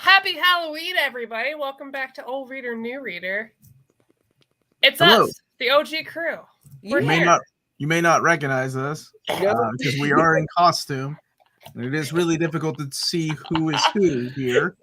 Happy Halloween, everybody. Welcome back to Old Reader, New Reader. It's Hello. us, the OG crew. We're You may not recognize us because we are in costume. And it is really difficult to see who is who here.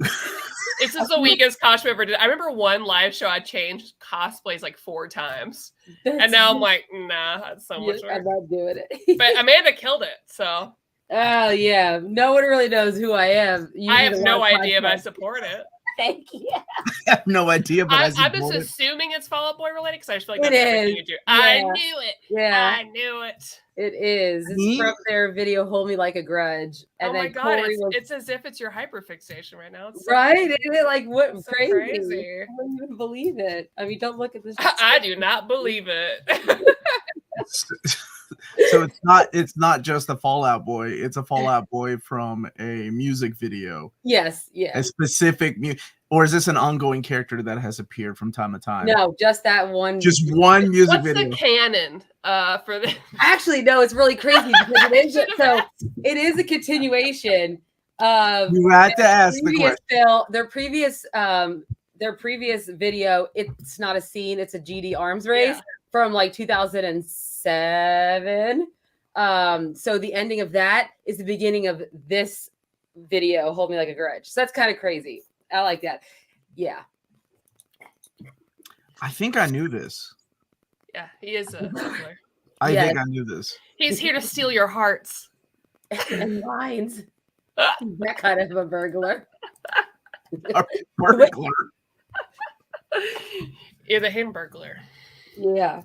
This is the weakest costume I ever did. I remember one live show I changed cosplays like 4 times. And now I'm like, nah, that's so much work. I'm not doing it. But Amanda killed it, so. Oh, yeah. No one really knows who I am. I have no idea, but I support it. Thank you. I have no idea, but I'm just assuming it's Fall Out Boy related because I just feel like It that's everything is. you do. Yeah. I knew it. Yeah. I knew it. It is. It's from their video "Hold Me Like a Grudge." And oh my god, it's as if it's your hyperfixation right now. It's so right? crazy. Isn't it like what It's so crazy? crazy. I don't even believe it. I mean, don't look at this. I do not believe it. So it's not just a Fallout Boy. It's a Fallout Boy from a music video. Yes. Yeah. A specific or is this an ongoing character that has appeared from time to time? No, just that one. Just one music What's video. the canon for this? Actually, no, it's really crazy because it is a continuation of You had to ask the question. Their previous video. It's not a scene; it's a GD arms race from like 2007. So the ending of that is the beginning of this video. Hold Me Like a Grudge. So that's kind of crazy. I like that. Yeah. I think I knew this. Yeah, he is a burglar. I think I knew this. He's here to steal your hearts and minds. That kind of a burglar. A burglar. You're the Hamburglar. Yeah.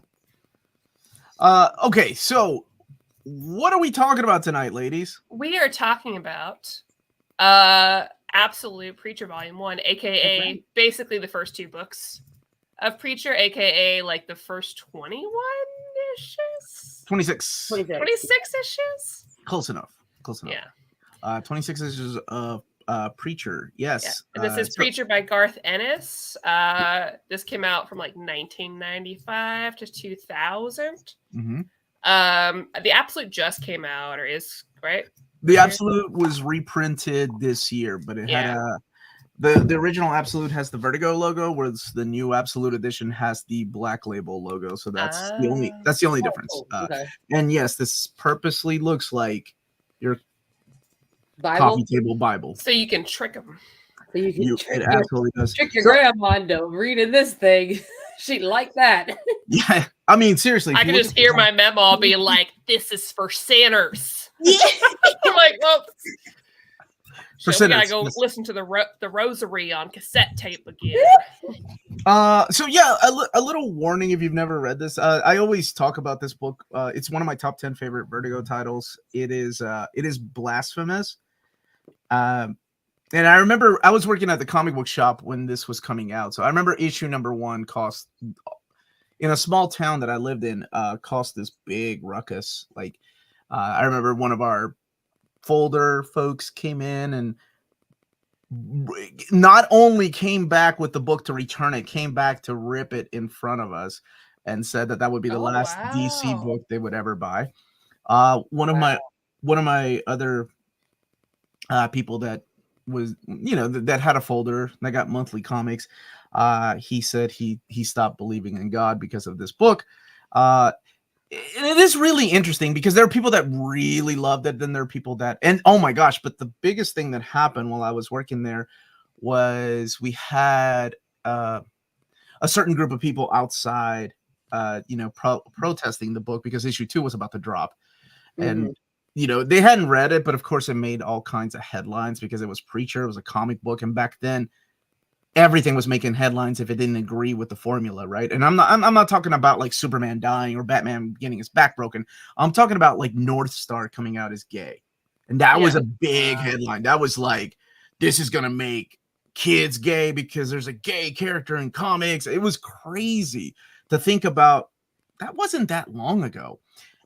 Okay, so what are we talking about tonight, ladies? We are talking about Absolute Preacher Volume 1, aka basically the first 2 books of Preacher, aka like the first 21 issues. 26. 26 issues? Close enough. Yeah. 26 issues of Preacher. Yes. Yeah. And this is Preacher by Garth Ennis. This came out from like 1995 to 2000. Mm-hmm. The Absolute just came out, or is, right? The Absolute was reprinted this year, but it had the original Absolute has the Vertigo logo, whereas the new Absolute edition has the Black Label logo. So that's the only difference. Okay. And yes, this purposely looks like your Bible? coffee table Bible. So you can trick them. So you can it absolutely does. Trick your grandma into reading this thing. She'd like that. Yeah, I mean, seriously. I can just hear my memo being like, "This is for sinners." Yeah. I'm like, well, we gotta go listen to the Rosary on cassette tape again. So yeah, a little warning if you've never read this. I always talk about this book. It's one of my top 10 favorite Vertigo titles. It is blasphemous. And I remember I was working at the comic book shop when this was coming out. So I remember issue number 1 cost, in a small town that I lived in, cost this big ruckus. Like, I remember one of our folder folks came in and not only came back with the book to return it, came back to rip it in front of us and said that would be the last DC book they would ever buy. One of my other people that was, that had a folder that got monthly comics, he said he stopped believing in God because of this book. And it is really interesting because there are people that really loved it. Then there are people that, and oh my gosh, but the biggest thing that happened while I was working there was we had a certain group of people outside, protesting the book because issue 2 was about to drop. And, they hadn't read it, but of course it made all kinds of headlines because it was Preacher. It was a comic book. And back then, everything was making headlines if it didn't agree with the formula, right? And I'm not talking about like Superman dying or Batman getting his back broken. I'm talking about like North Star coming out as gay. And that was a big headline. That was like, this is going to make kids gay because there's a gay character in comics. It was crazy to think about. That wasn't that long ago.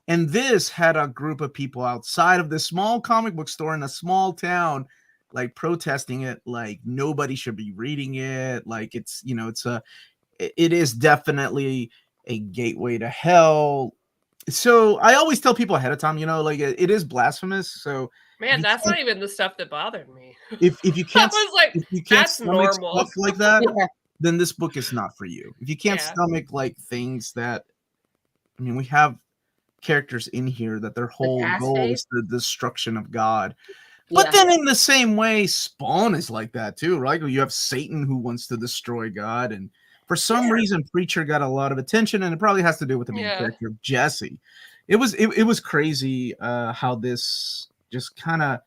And this had a group of people outside of this small comic book store in a small town, like protesting it, like nobody should be reading it. Like it is definitely a gateway to hell. So I always tell people ahead of time, like it is blasphemous. So Man, that's not even the stuff that bothered me. If you can't, I was like, if you can't that's stomach normal stuff like that, Yeah. then this book is not for you. If you can't stomach like things that, I mean, we have characters in here that their whole goal is the destruction of God. But then in the same way, Spawn is like that too, right? You have Satan who wants to destroy God, and for some reason, Preacher got a lot of attention, and it probably has to do with the main character of Jesse. It was crazy how this just kind of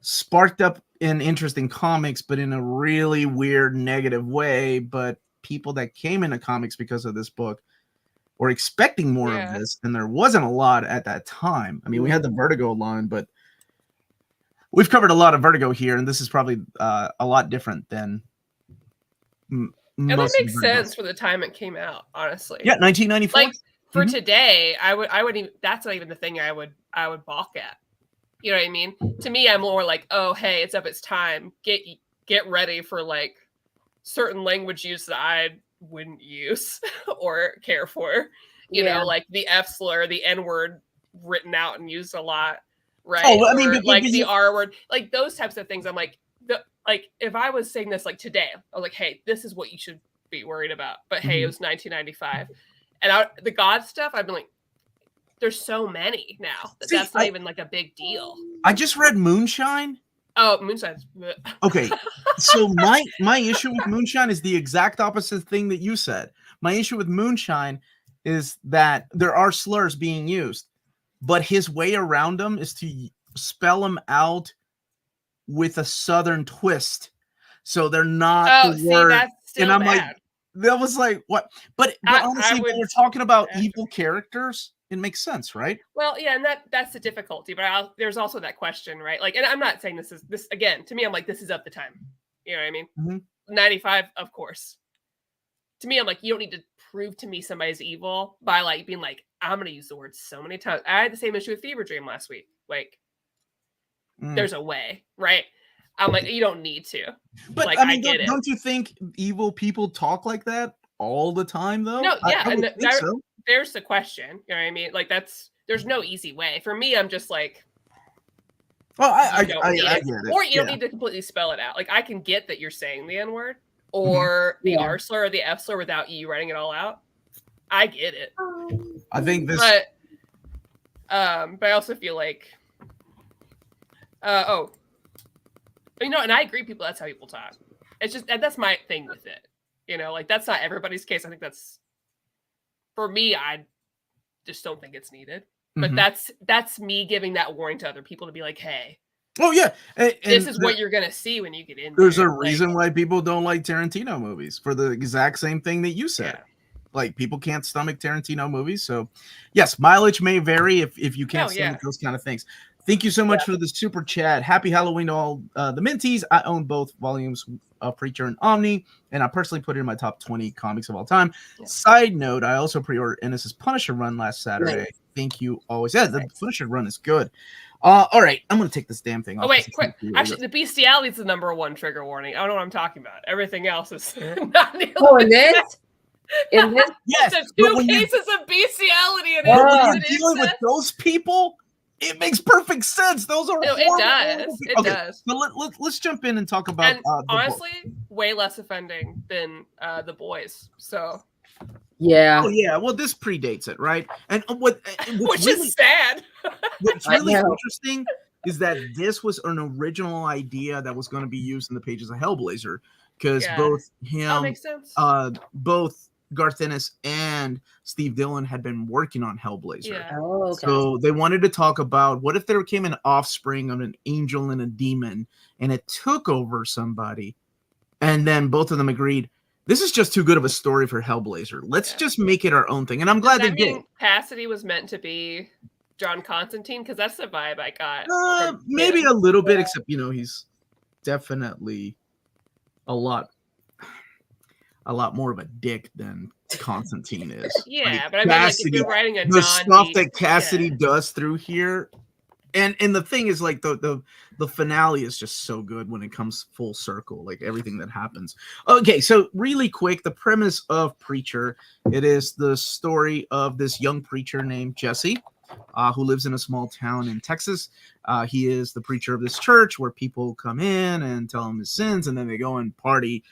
sparked up an interest in comics, but in a really weird, negative way. But people that came into comics because of this book were expecting more of this, and there wasn't a lot at that time. I mean, we had the Vertigo line, but we've covered a lot of Vertigo here, and this is probably a lot different than and that makes sense for the time it came out, honestly. Yeah, 1994. Like for today, I would even, that's not even the thing I would balk at. You know what I mean? To me, I'm more like, oh, hey, it's up its time. Get ready for like certain language use that I wouldn't use or care for. You know, like the F slur, the N word written out and used a lot. Right. Oh, I mean, like the R word, like those types of things. I'm like, if I was saying this like today, I was like, hey, this is what you should be worried about. But hey, it was 1995. And the God stuff, I've been like, there's so many now that's not even like a big deal. I just read Moonshine. Oh, Moonshine's okay. So my issue with Moonshine is the exact opposite thing that you said. My issue with Moonshine is that there are slurs being used, but his way around them is to spell them out with a Southern twist, so they're not the word. That's still and I'm bad. like, that was like what? But honestly, when we're talking about evil characters, it makes sense, right? Well, yeah, and that's the difficulty. But there's also that question, right? Like, and I'm not saying this again. To me, I'm like, this is up the time. You know what I mean? Mm-hmm. 95, of course. To me, I'm like, you don't need to prove to me somebody's evil by like being like, I'm gonna use the word so many times. I had the same issue with Fever Dream last week. Like, there's a way, right? I'm like, you don't need to. But like, I mean, get don't you think evil people talk like that all the time, though? No, yeah, I think so. There's the question. You know what I mean? Like, there's no easy way. For me, I'm just like, well, I get it. Or you don't need to completely spell it out. Like, I can get that you're saying the N word or the R slur or the F slur without you writing it all out. I get it. I think this, but I also feel like, you know, and I agree, people. That's how people talk. It's just that's my thing with it. You know, like that's not everybody's case. I think that's for me. I just don't think it's needed. But that's me giving that warning to other people to be like, hey. Oh yeah, and this is what you're gonna see when you get in. There's a reason why people don't like Tarantino movies for the exact same thing that you said. Yeah. Like people can't stomach Tarantino movies, so yes, mileage may vary if you can't stomach those kind of things. Thank you so much for the super chat. Happy Halloween to all the Minties. I own both volumes of Preacher and Omni, and I personally put it in my top 20 comics of all time. Yeah. Side note, I also pre-ordered Ennis's Punisher run last Saturday. Nice. Thank you always. Yeah, the Punisher run is good. All right, I'm going to take this damn thing off. Oh, wait, quick. Actually, the bestiality is the number one trigger warning. I don't know what I'm talking about. Everything else is not in this? In this? Yes. There's two cases of bestiality in it. When you're dealing with those people, it makes perfect sense. Those are it does. But let's jump in and talk about. And honestly, way less offending than the boys. So. Yeah. Oh yeah. Well, this predates it, right? And which really, is sad. What's really interesting is that this was an original idea that was going to be used in the pages of Hellblazer, because both him, makes sense. Both Garth Ennis and Steve Dillon had been working on Hellblazer. Yeah. Oh, okay. So they wanted to talk about what if there came an offspring of an angel and a demon and it took over somebody. And then both of them agreed, this is just too good of a story for Hellblazer. Let's just make it our own thing. And I'm glad they did. Cassidy was meant to be John Constantine, because that's the vibe I got. Maybe a little bit, except, you know, he's definitely a lot more of a dick than Constantine is. Yeah, like, but I mean, Cassidy, like, if you're writing the stuff that Cassidy does through here, and the thing is, like, the finale is just so good when it comes full circle, like everything that happens. Okay, so really quick, the premise of Preacher, it is the story of this young preacher named Jesse, who lives in a small town in Texas. He is the preacher of this church where people come in and tell him his sins, and then they go and party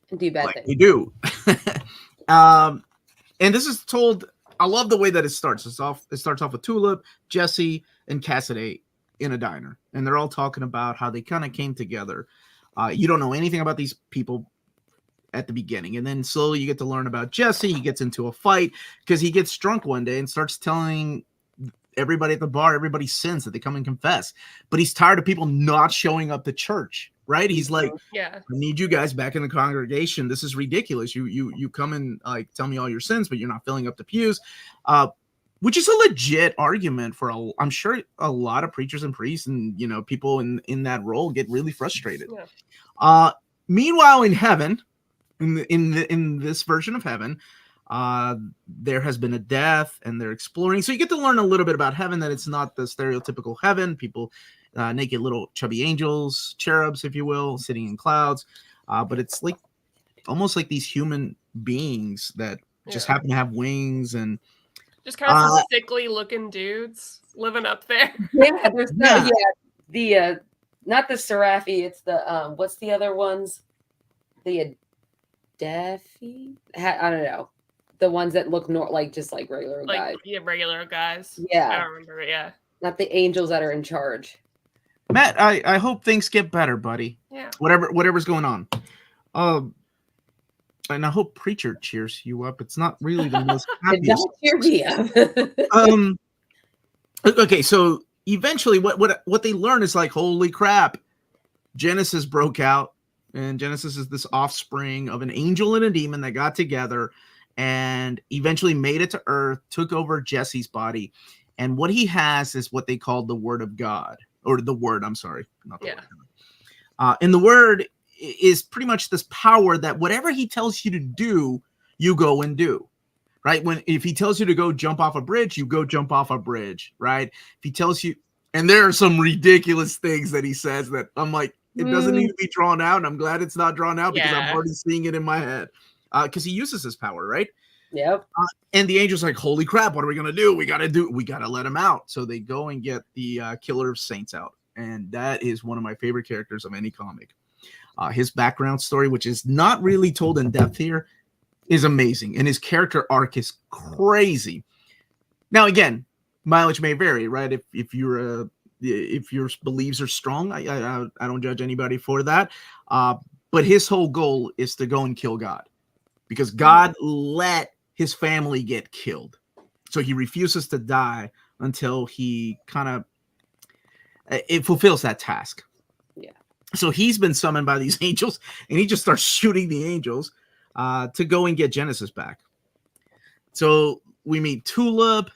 and do bad like things. they do. And this is told. I love the way that it starts. It starts off with Tulip, Jesse, and Cassidy in a diner, and they're all talking about how they kind of came together. You don't know anything about these people at the beginning, and then slowly you get to learn about Jesse. He gets into a fight because he gets drunk one day and starts telling everybody at the bar everybody's sins that they come and confess, but he's tired of people not showing up to church, right? He's like, yeah, I need you guys back in the congregation. This is ridiculous. You come and like tell me all your sins, but you're not filling up the pews, which is a legit argument for I'm sure a lot of preachers and priests and people in that role get really frustrated. Yeah. Meanwhile, in heaven, in this version of heaven, there has been a death, and they're exploring. So you get to learn a little bit about heaven, that it's not the stereotypical heaven. People, naked little chubby angels, cherubs, if you will, sitting in clouds. But it's like almost like these human beings that just happen to have wings and just kind of some sickly looking dudes living up there. Yeah, there's the not the Seraphi, it's the what's the other ones? The Daffy? I don't know. The ones that look just like regular guys. Yeah, regular guys. Yeah. I don't remember it, yeah. Not the angels that are in charge. Matt, I hope things get better, buddy. Yeah. Whatever's going on. And I hope Preacher cheers you up. It's not really the most happiest. Cheer me up. Okay, so eventually what they learn is like, holy crap, Genesis broke out. And Genesis is this offspring of an angel and a demon that got together and eventually made it to Earth, took over Jesse's body. And what he has is what they call the Word of God, or the Word, I'm sorry. Not the Word. And the Word is pretty much this power that whatever he tells you to do, you go and do. Right? If he tells you to go jump off a bridge, you go jump off a bridge. Right? If he tells you, and there are some ridiculous things that he says that I'm like, it doesn't need to be drawn out, and I'm glad it's not drawn out because I'm already seeing it in my head. Because he uses his power, right? Yep. And the angel's like, holy crap, what are we going to do? We got to let him out. So they go and get the Killer of Saints out. And that is one of my favorite characters of any comic. His background story, which is not really told in depth here, is amazing. And his character arc is crazy. Now, again, mileage may vary, right? If your beliefs are strong, I don't judge anybody for that. But his whole goal is to go and kill God, because God let his family get killed. So he refuses to die until he it fulfills that task. Yeah. So he's been summoned by these angels, and he just starts shooting the angels to go and get Genesis back. So we meet Tulip,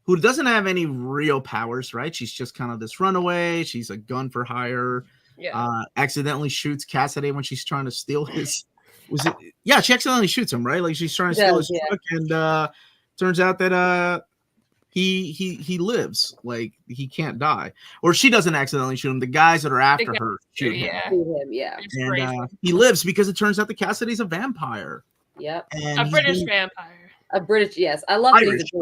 who doesn't have any real powers, right? She's just kind of this runaway. She's a gun for hire. Yeah. Accidentally shoots Cassidy when she's trying to steal his. Yeah, she accidentally shoots him, right? Like she's trying to steal his truck, and turns out that he lives. Like he can't die, or she doesn't accidentally shoot him. The guys that are after her shoot him. Yeah. And he lives because it turns out that Cassidy's a vampire. Yep. And a British vampire. A British, yes. I love Irish. He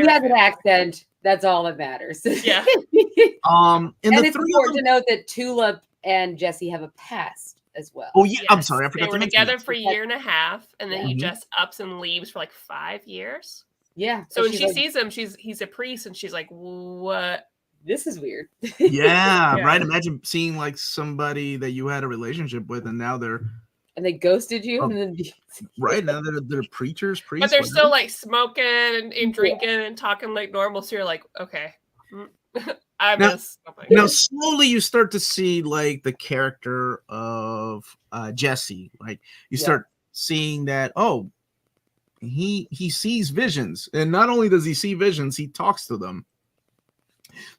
has an accent. That's all that matters. Yeah. And it's important to note that Tulip and Jesse have a past as well. Oh, yeah. Yes. I'm sorry. I forgot. They were together for a year and a half, and then he just ups and leaves for like 5 years. Yeah. So when she sees him, he's a priest, and she's like, "What? This is weird." Yeah, right. Imagine seeing like somebody that you had a relationship with, and now they're. And they ghosted you, and then right now they're preachers, priests, but they're still like smoking and drinking and talking like normal. So you're like, okay, now slowly you start to see like the character of Jesse. Like you start seeing that he sees visions, and not only does he see visions, he talks to them.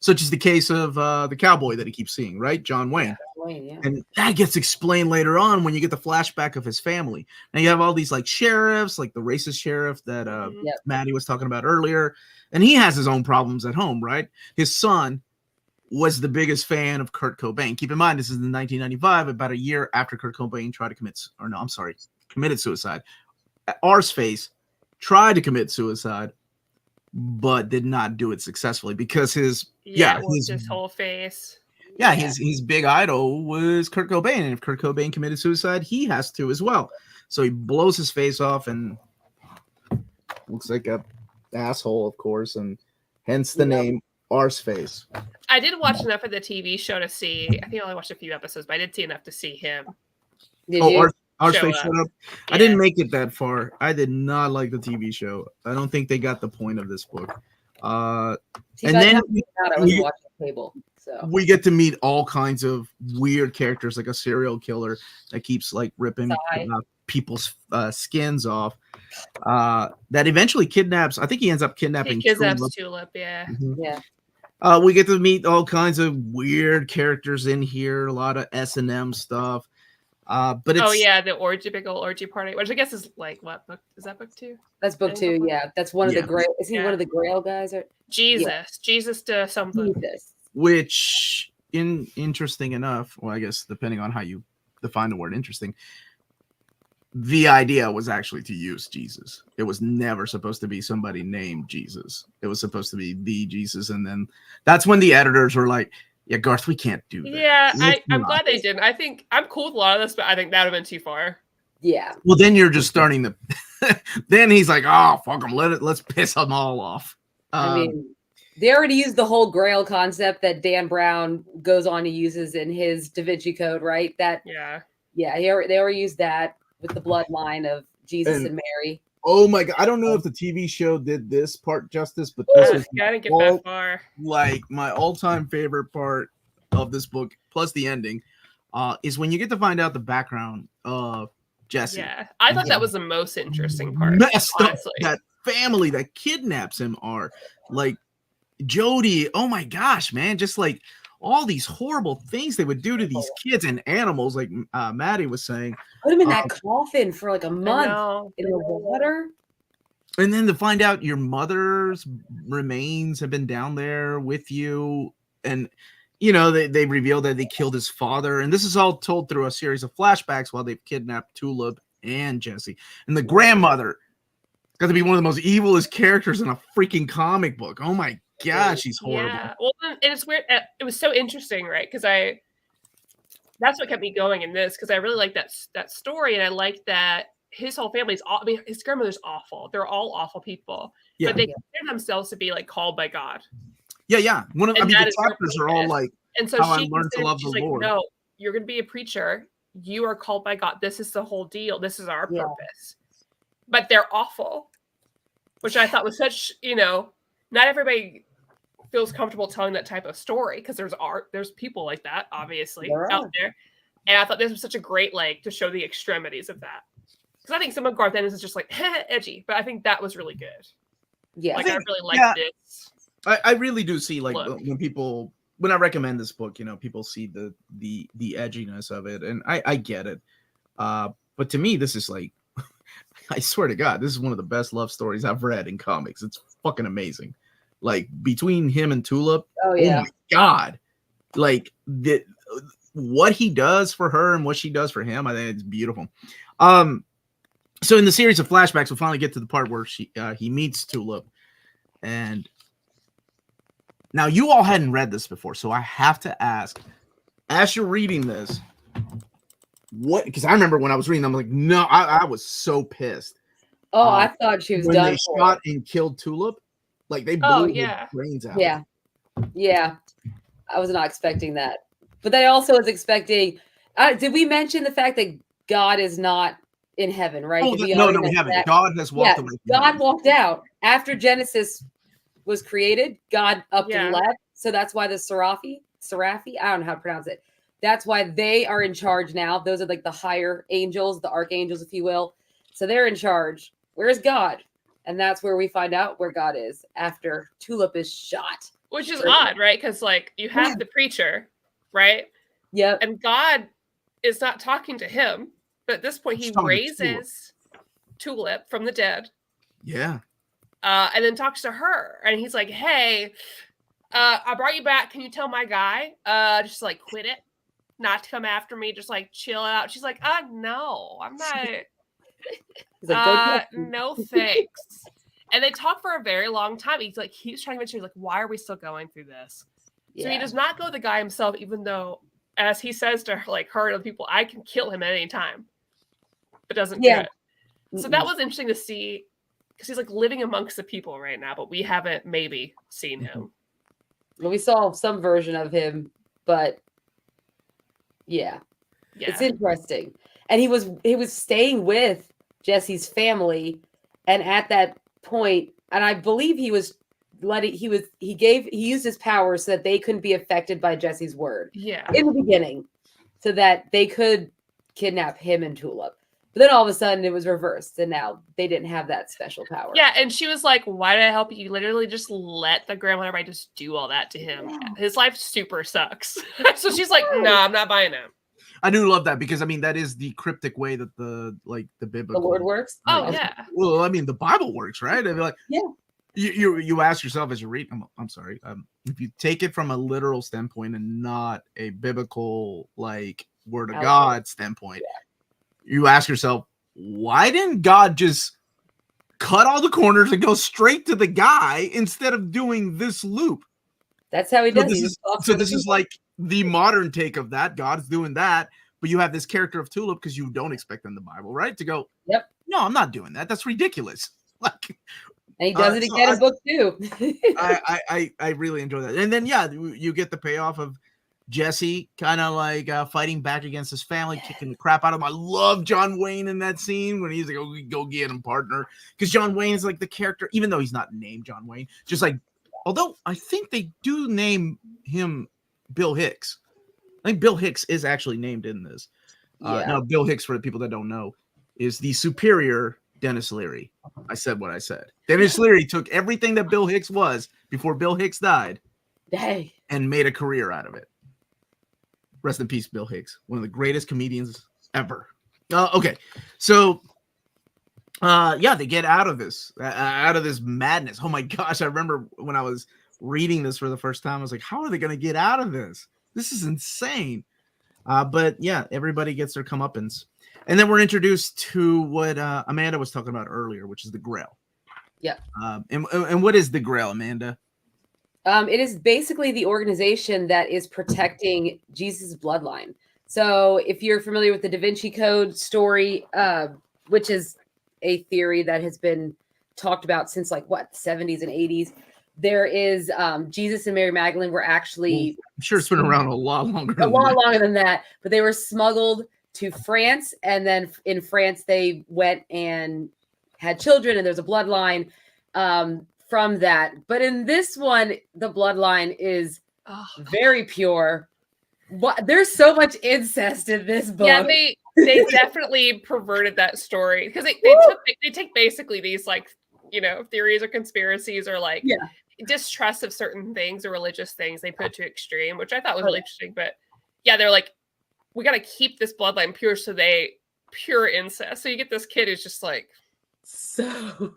Such is the case of the cowboy that he keeps seeing, right? John Wayne. Yeah. And that gets explained later on when you get the flashback of his family. Now you have all these like sheriffs, like the racist sheriff that Maddie was talking about earlier. And he has his own problems at home, right? His son was the biggest fan of Kurt Cobain. Keep in mind, this is in 1995, about a year after Kurt Cobain committed suicide. Arsface tried to commit suicide, but did not do it successfully because his whole face. His big idol was Kurt Cobain, and if Kurt Cobain committed suicide, he has to as well. So he blows his face off and looks like a asshole, of course, and hence the name Arseface. I did watch enough of the TV show to see. I think I only watched a few episodes, but I did see enough to see him. Did you? Arseface showed up. Yeah. I didn't make it that far. I did not like the TV show. I don't think they got the point of this book. And then I was watching cable. So we get to meet all kinds of weird characters, like a serial killer that keeps like ripping people's skins off. That eventually kidnaps. I think he ends up kidnapping. He kidnaps Tulip. Yeah. Mm-hmm. Yeah. We get to meet all kinds of weird characters in here. A lot of S&M stuff. But it's the big old orgy party, which I guess is like what book is that? Book 2? That's book 2. Yeah, that's one of the Grail. Is he one of the Grail guys? Or Jesus to something. Jesus. Which, interesting enough, well, I guess depending on how you define the word interesting, the idea was actually to use Jesus. It was never supposed to be somebody named Jesus. It was supposed to be the Jesus, and then that's when the editors were like, yeah, Garth, we can't do that. Yeah, I'm glad they didn't. I think I'm cool with a lot of this, but I think that would have been too far. Yeah. Well, then you're just starting to. Then he's like, "Oh, fuck them! Let's piss them all off." I mean, they already used the whole Grail concept that Dan Brown goes on to uses in his Da Vinci Code, right? They already used that with the bloodline of Jesus and Mary. Oh my god! I don't know if the TV show did this part justice, but this was gotta get that far. Like my all-time favorite part of this book, plus the ending, is when you get to find out the background of Jesse. Yeah, I thought that was the most interesting part. Messed up that family that kidnaps him are like Jody. Oh my gosh, man! Just like all these horrible things they would do to these kids and animals, like Maddie was saying. Put him in that coffin for like a month in the water. And then to find out your mother's remains have been down there with you. And, you know, they revealed that they killed his father. And this is all told through a series of flashbacks while they've kidnapped Tulip and Jesse. And the grandmother got to be one of the most evilest characters in a freaking comic book. Oh my gosh, she's horrible. Yeah. Well, and it's weird. It was so interesting, right? Because that's what kept me going in this, because I really like that story, and I like that his whole family's his grandmother's awful. They're all awful people, but they consider themselves to be like called by God. Yeah. The chapters are all like, and so how I learned to love the Lord. No, you're going to be a preacher. You are called by God. This is the whole deal. This is our purpose. But they're awful, which I thought was such, not everybody feels comfortable telling that type of story, because there's people like that, obviously, out there. And I thought this was such a great, to show the extremities of that. Because I think some of Garth Ennis is just edgy, but I think that was really good. Yeah. I really liked this. I really do see, when I recommend this book, people see the edginess of it, and I get it. But to me, this is I swear to God, this is one of the best love stories I've read in comics. It's fucking amazing. Between him and Tulip, oh my God, what he does for her and what she does for him, I think it's beautiful. So in the series of flashbacks, we'll finally get to the part where he meets Tulip, and now you all hadn't read this before, so I have to ask, as you're reading this, what? Because I remember when I was reading, I'm like, no, I was so pissed. Oh, I thought she was when done. They shot and killed Tulip. They blew her brains out. Yeah. I was not expecting that. But I also was expecting, did we mention the fact that God is not in heaven, right? Oh, no, we haven't. God has walked away. God walked out. After Genesis was created, God up and left. So that's why the Seraphi, I don't know how to pronounce it. That's why they are in charge now. Those are the higher angels, the archangels, if you will. So they're in charge. Where's God? And that's where we find out where God is after Tulip is shot. Which is odd, right? Because you have the preacher, right? Yep. And God is not talking to him. But at this point, he raises Tulip from the dead. Yeah. And then talks to her. And he's like, hey, I brought you back. Can you tell my guy just quit it? Not to come after me. Just chill out. She's like, no, I'm not. He's like, no thanks. And they talk for a very long time. He's like, he's trying to mention, he's like, why are we still going through this? Yeah. So he does not go the guy himself, even though, as he says to like her and other people, I can kill him at any time, but doesn't do it. So that was interesting to see, because he's like living amongst the people right now, but we haven't maybe seen him. Well, we saw some version of him, but yeah, it's interesting. And he was staying with Jesse's family, and at that point, and I believe he used his powers so that they couldn't be affected by Jesse's word. Yeah. In the beginning, so that they could kidnap him and Tulip. But then all of a sudden it was reversed, and now they didn't have that special power. Yeah, and she was like, why did I help you? You literally just let the grandmother just do all that to him. Yeah. His life super sucks. So she's like, no, I'm not buying him. I do love that, because I mean that is the cryptic way that the biblical Lord works. Oh yeah. Well, I mean the Bible works, right? I mean, like, yeah. You ask yourself as you read. I'm sorry. If you take it from a literal standpoint and not a biblical like word of God standpoint, you ask yourself, why didn't God just cut all the corners and go straight to the guy instead of doing this loop? That's how he does. This is like the modern take of that. God's doing that, but you have this character of Tulip, because you don't expect in the Bible, right? To go, yep. No, I'm not doing that. That's ridiculous. Like, and he does it again in book 2. I really enjoy that. And then you get the payoff of Jesse kind of like fighting back against his family, kicking the crap out of him. I love John Wayne in that scene when he's like, "Oh, go get him, partner," because John Wayne is like the character, even though he's not named John Wayne. Just like, although I think they do name him Bill Hicks. I think Bill Hicks is actually named in this. Now, Bill Hicks, for the people that don't know, is the superior Dennis Leary. I said what I said. Dennis Leary took everything that Bill Hicks was before Bill Hicks died, and made a career out of it. Rest in peace, Bill Hicks, one of the greatest comedians ever. Okay, so they get out of this madness. Oh my gosh, I remember when I was reading this for the first time, I was like, how are they going to get out of this? This is insane. But yeah, everybody gets their comeuppance. And then we're introduced to what Amanda was talking about earlier, which is the Grail. Yeah. And what is the Grail, Amanda? It is basically the organization that is protecting Jesus' bloodline. So if you're familiar with the Da Vinci Code story, which is a theory that has been talked about since the 70s and 80s, there is Jesus and Mary Magdalene were actually... I'm sure it's been around a lot longer than that, but they were smuggled to France, and then in France they went and had children, and there's a bloodline from that. But in this one, the bloodline is very pure. There's so much incest in this book. Yeah, they definitely perverted that story, because they take basically these theories or conspiracies or distrust of certain things or religious things, they put to extreme, which I thought was really interesting. But yeah, they're like, we got to keep this bloodline pure, so they pure incest. So you get this kid who's just like so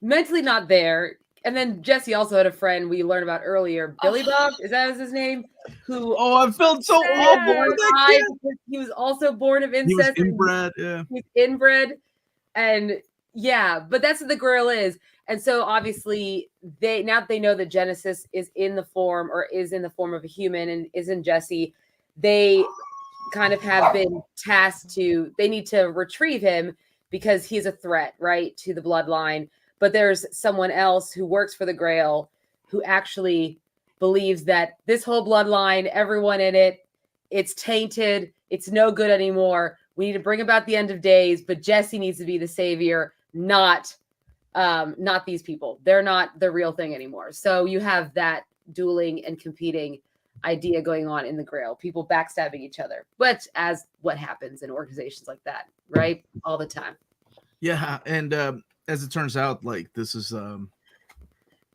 mentally not there. And then Jesse also had a friend we learned about earlier, Billy Bob, is that his name? Who I felt so awful for that kid. He was also born of incest. He was inbred, yeah. He's inbred, and but that's what the Grail is. And so obviously now that they know that Genesis is in the form of a human and isn't Jesse, they kind of have been tasked they need to retrieve him because he's a threat, right, to the bloodline. But there's someone else who works for the Grail who actually believes that this whole bloodline, everyone in it, it's tainted. It's no good anymore. We need to bring about the end of days, but Jesse needs to be the savior, not these people. They're not the real thing anymore. So you have that dueling and competing idea going on in the Grail, people backstabbing each other, but as what happens in organizations like that, right? All the time. Yeah. And as it turns out, this is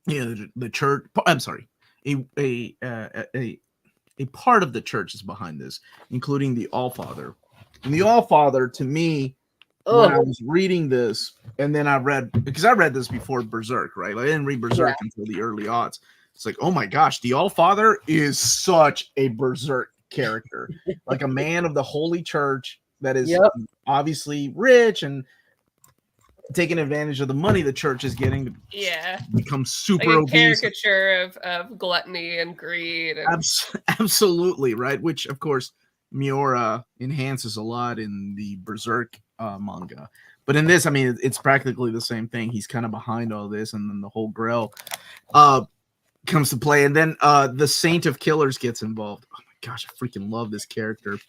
the church, I'm sorry, a part of the church is behind this, including the Allfather. And the Allfather, to me, when I was reading this, and then I read this before Berserk, right? I didn't read Berserk until the early aughts. It's like, oh my gosh, the Allfather is such a Berserk character, like a man of the Holy Church that is obviously rich, and taking advantage of the money the church is getting to become super like a obese. Caricature of gluttony and greed. And... Absolutely, right? Which, of course, Miura enhances a lot in the Berserk manga. But in this, I mean, it's practically the same thing. He's kind of behind all this, and then the whole Grail comes to play. And then the Saint of Killers gets involved. Oh my gosh, I freaking love this character.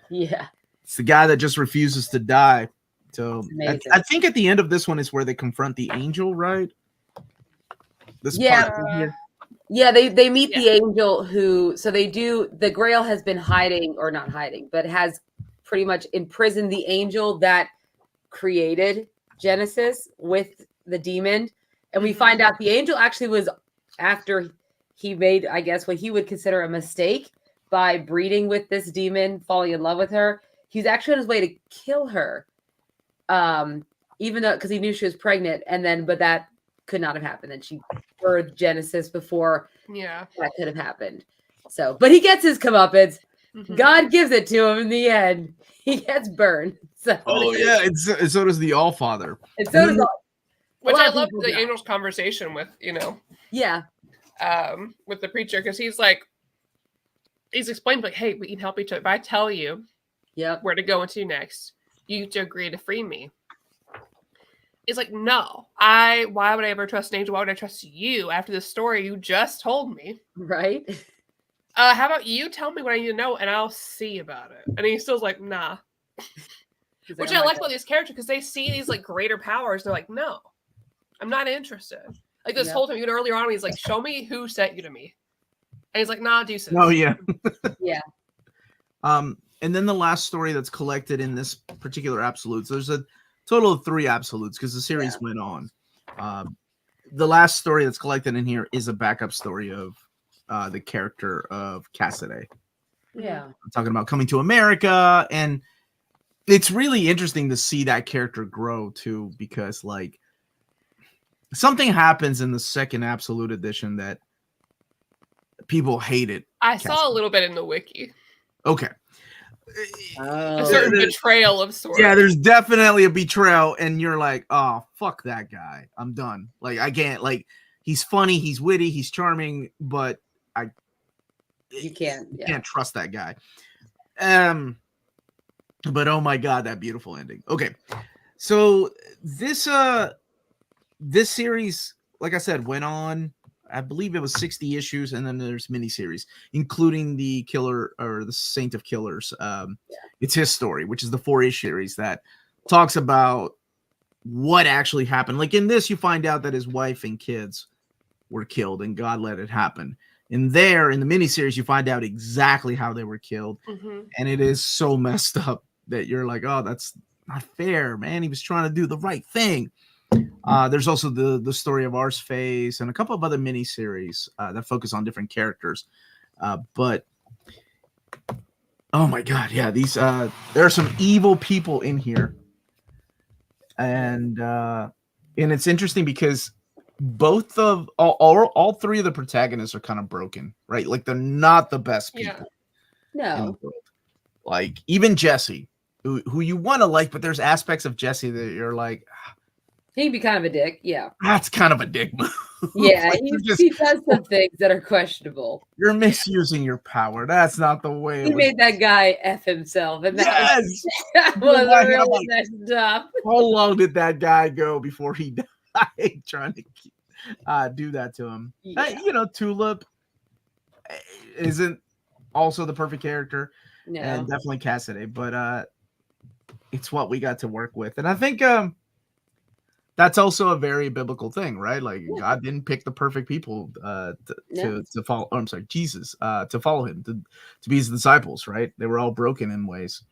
Yeah. It's the guy that just refuses to die. So I think at the end of this one is where they confront the angel, right? This part yeah, they meet the angel who, so they do, the Grail has been hiding, or not hiding, but has pretty much imprisoned the angel that created Genesis with the demon. And we find out the angel actually was after he made, I guess, what he would consider a mistake by breeding with this demon, falling in love with her. He's actually on his way to kill her. Even though, because he knew she was pregnant, and then, but that could not have happened. And she birthed Genesis before that could have happened. So, but he gets his comeuppance. God gives it to him in the end. He gets burned. So, and so does the Allfather. And so does which I love the angel's conversation with, with the preacher, because he's explained, like, hey, we can help each other. If I tell you where to go into next, you have to agree to free me. It's like, no, why would I ever trust an angel? Why would I trust you after the story you just told me? Right. How about you tell me what I need to know and I'll see about it. And he's still like, nah. Which I like about these characters, because they see these like greater powers. They're like, no, I'm not interested. Like this whole time, even earlier on, he's like, show me who sent you to me. And he's like, nah, deuces. Oh, yeah. Yeah. And then the last story that's collected in this particular Absolutes, there's a total of 3 Absolutes because the series went on. The last story that's collected in here is a backup story of the character of Cassidy. Yeah. I'm talking about coming to America, and it's really interesting to see that character grow too, because like something happens in the second Absolute edition that people hate it. I saw a little bit in the wiki. Okay. A certain betrayal of sorts. Yeah, there's definitely a betrayal, and you're like, oh, fuck that guy. I'm done. Like, I can't, like, he's funny, he's witty, he's charming, but you can't trust that guy. But oh my god, that beautiful ending. Okay. So this series, like I said, went on, I believe it was 60 issues, and then there's miniseries, including the Killer or the Saint of Killers. It's his story, which is the 4-issue series that talks about what actually happened. Like in this, you find out that his wife and kids were killed, and God let it happen. In the miniseries, you find out exactly how they were killed, and it is so messed up that you're like, oh, that's not fair, man. He was trying to do the right thing. There's also the story of Arsface and a couple of other miniseries that focus on different characters. But oh my god, yeah, these there are some evil people in here, and it's interesting because both of all 3 of the protagonists are kind of broken, right? Like they're not the best people. No. In the world. Like even Jesse, who you want to like, but there's aspects of Jesse that you're like, he'd be kind of a dick. Yeah. That's kind of a dick move. Yeah, like he does some things that are questionable. You're misusing your power. That's not the way he made that guy F himself. And that was really messed up. How long did that guy go before he died trying to do that to him? Yeah. Tulip isn't also the perfect character. No. And definitely Cassidy. But it's what we got to work with. And I think that's also a very biblical thing, right? Like God didn't pick the perfect people to follow. Oh, I'm sorry, Jesus to follow him, to be his disciples, right? They were all broken in ways.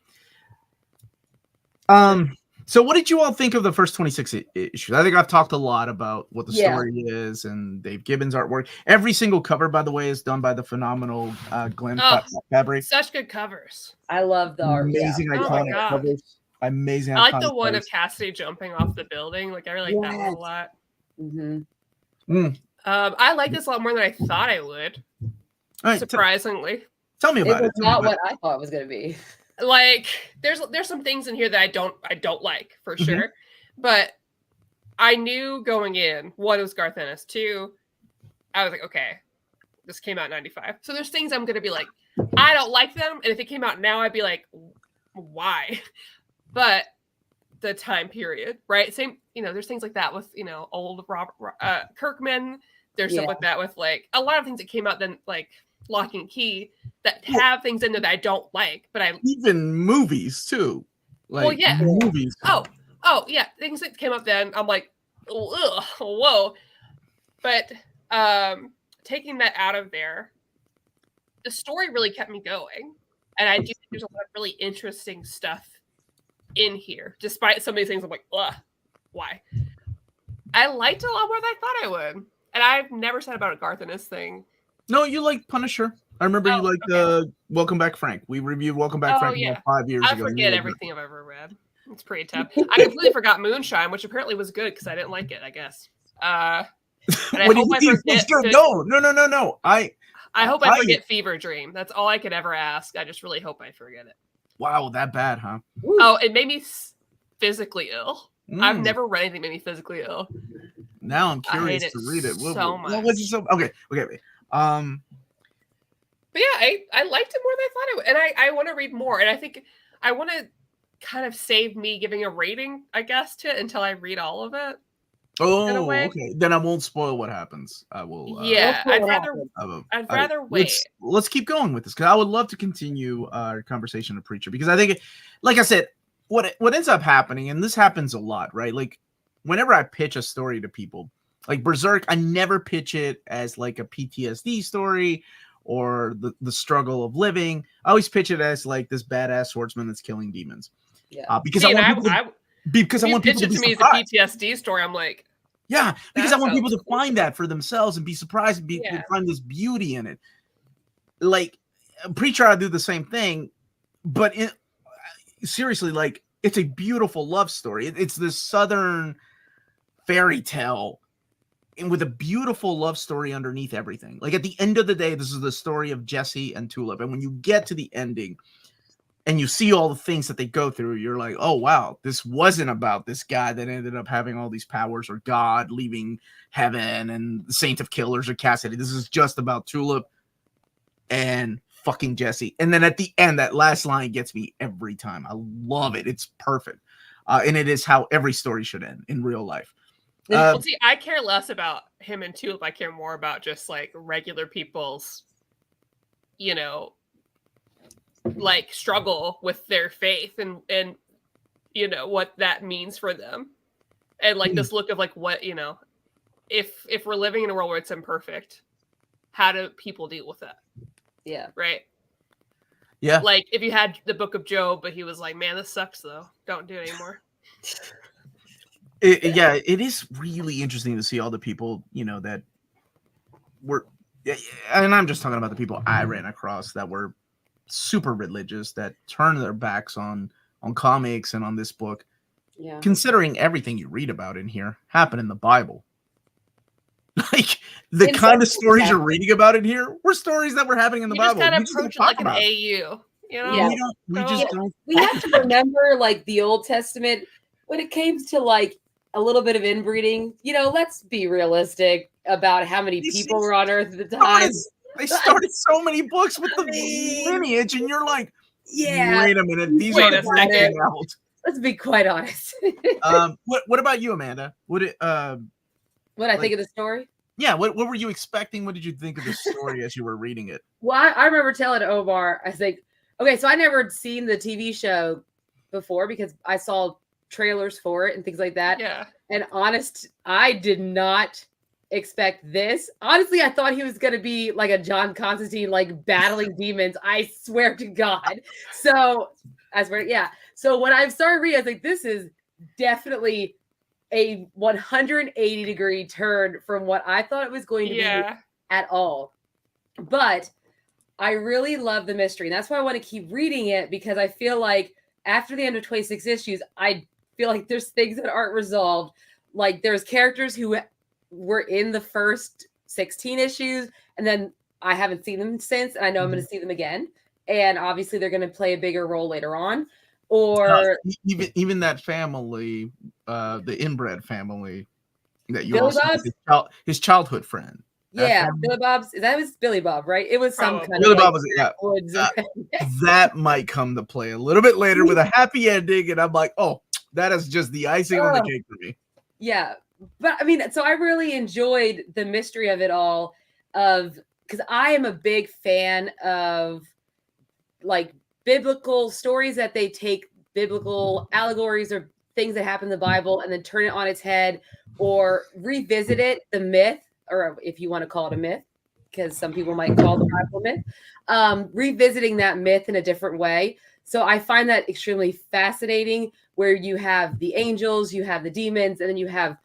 So what did you all think of the first 26 issues? I think I've talked a lot about what the story is and Dave Gibbons' artwork. Every single cover, by the way, is done by the phenomenal Glenn Fabry. Such good covers. I love the art. Amazing iconic covers. Amazing. I like the one of Cassidy jumping off the building. Like I really like that one a lot. I like this a lot more than I thought I would. Right, surprisingly. Tell me about it. It's not what I thought it was going to be. Like there's some things in here that I don't like for sure, but I knew going in, one, it was Garth Ennis. Two, I was like, okay, this came out in 95. So there's things I'm going to be like, I don't like them. And if it came out now, I'd be like, why? But the time period, right? Same, there's things like that with, old Robert Kirkman. There's stuff like that with like a lot of things that came out then, like Lock and Key, that have things in there that I don't like, but I even movies too. Like movies. Oh yeah, things that came up then. I'm like, ugh, whoa. But taking that out of there, the story really kept me going, and I do think there's a lot of really interesting stuff in here, despite some of these things. I'm like, ugh, why? I liked it a lot more than I thought I would, and I've never said about a Garth Ennis thing. No, you like Punisher. I remember you liked Welcome Back, Frank. We reviewed Welcome Back, Frank about 5 years ago. I forget everything I've ever read. It's pretty tough. I completely forgot Moonshine, which apparently was good because I didn't like it, I guess. I hope I forget. No. I hope I forget Fever Dream. That's all I could ever ask. I just really hope I forget it. Wow, that bad, huh? Oh, it made me physically ill. I've never read anything that made me physically ill. Now I'm curious to read it. So much. Okay. But yeah, I liked it more than I thought I would. And I want to read more. And I think I want to kind of save me giving a rating, I guess, to it until I read all of it. Oh, okay. Then I won't spoil what happens. I will. I'd rather wait. Let's keep going with this because I would love to continue our conversation of Preacher because I think, like I said, what ends up happening, and this happens a lot, right? Like whenever I pitch a story to people, like Berserk, I never pitch it as like a PTSD story or the struggle of living. I always pitch it as like this badass swordsman that's killing demons. Yeah, because I want people to be surprised. As a PTSD story, I'm like, yeah, because I want people to find that for themselves and be surprised and find this beauty in it. Like Preacher, I do the same thing, but seriously, like it's a beautiful love story. It's this Southern fairy tale, and with a beautiful love story underneath everything. Like at the end of the day, this is the story of Jesse and Tulip, and when you get to the ending and you see all the things that they go through, you're like, oh, wow, this wasn't about this guy that ended up having all these powers or God leaving heaven and the Saint of Killers or Cassidy. This is just about Tulip and fucking Jesse. And then at the end, that last line gets me every time. I love it. It's perfect. And it is how every story should end in real life. Well, see, I care less about him and Tulip. I care more about just like regular people's, like struggle with their faith and what that means for them, and like this look of like what if we're living in a world where it's imperfect, how do people deal with that? Yeah, right. Yeah, like if you had the Book of Job, but he was like, man, this sucks though, don't do it anymore. It is really interesting to see all the people that were, and I'm just talking about the people I ran across that were super religious, that turned their backs on comics and on this book. Yeah, considering everything you read about in here happened in the Bible. Like the kind of stories you're reading about in here were stories that were happening in the Bible. Just kind of approach it like an AU. Yeah. We have to remember like the Old Testament when it came to like a little bit of inbreeding. Let's be realistic about how many people were on Earth at the time. They started so many books with the lineage, and you're like, wait a minute, these aren't breaking out. Let's be quite honest. What about you, Amanda? What I think of the story? Yeah, what were you expecting? What did you think of the story as you were reading it? Well, I remember telling Omar, I think, okay, so I never seen the TV show before because I saw trailers for it and things like that. Yeah. And I did not expect this. Honestly, I thought he was going to be like a John Constantine, like battling demons. I swear to God. So when I started reading, I was like, this is definitely a 180-degree turn from what I thought it was going to be at all. But I really love the mystery. And that's why I want to keep reading it, because I feel like after the end of 26 issues, I feel like there's things that aren't resolved. Like there's characters who were in the first 16 issues, and then I haven't seen them since, and I know I'm going to see them again. And obviously they're going to play a bigger role later on. or even that family, the inbred family that you Billy also Bob's? his childhood friend. Yeah, Billy Bob's. That was Billy Bob, right? It was some kind Billy of Bob like was that might come to play a little bit later with a happy ending, and I'm like, oh, that is just the icing on the cake for me. Yeah, but I mean, so I really enjoyed the mystery of it all, because I am a big fan of like biblical stories that they take biblical allegories or things that happen in the Bible and then turn it on its head or revisit it, the myth, or if you want to call it a myth, because some people might call the Bible a myth, revisiting that myth in a different way. So I find that extremely fascinating, where you have the angels, you have the demons, and then you have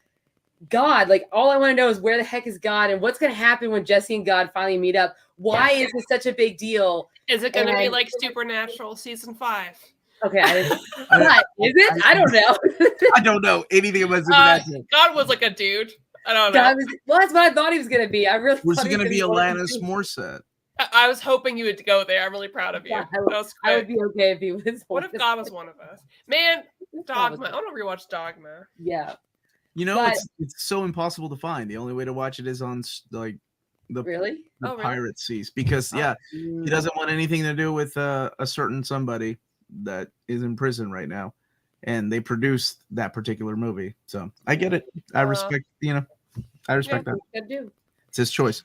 God. Like, all I want to know is where the heck is God and what's going to happen when Jesse and God finally meet up? Why is this such a big deal? Is it going to be like Supernatural season 5? Okay, is it? I don't know. I don't know anything about Supernatural. God was like a dude. I don't know. Well, that's what I thought he was going to be. I really was he going to be Alanis Morissette? I was hoping you would go there. I'm really proud of you. Yeah, I would be okay if he was. What if God was one of us? Man, Dogma. I want to rewatch Dogma. Yeah. You know, it's so impossible to find. The only way to watch it is on like the pirate seas, because he doesn't want anything to do with a certain somebody that is in prison right now, and they produced that particular movie. So I get it. I respect. I respect that. It's his choice.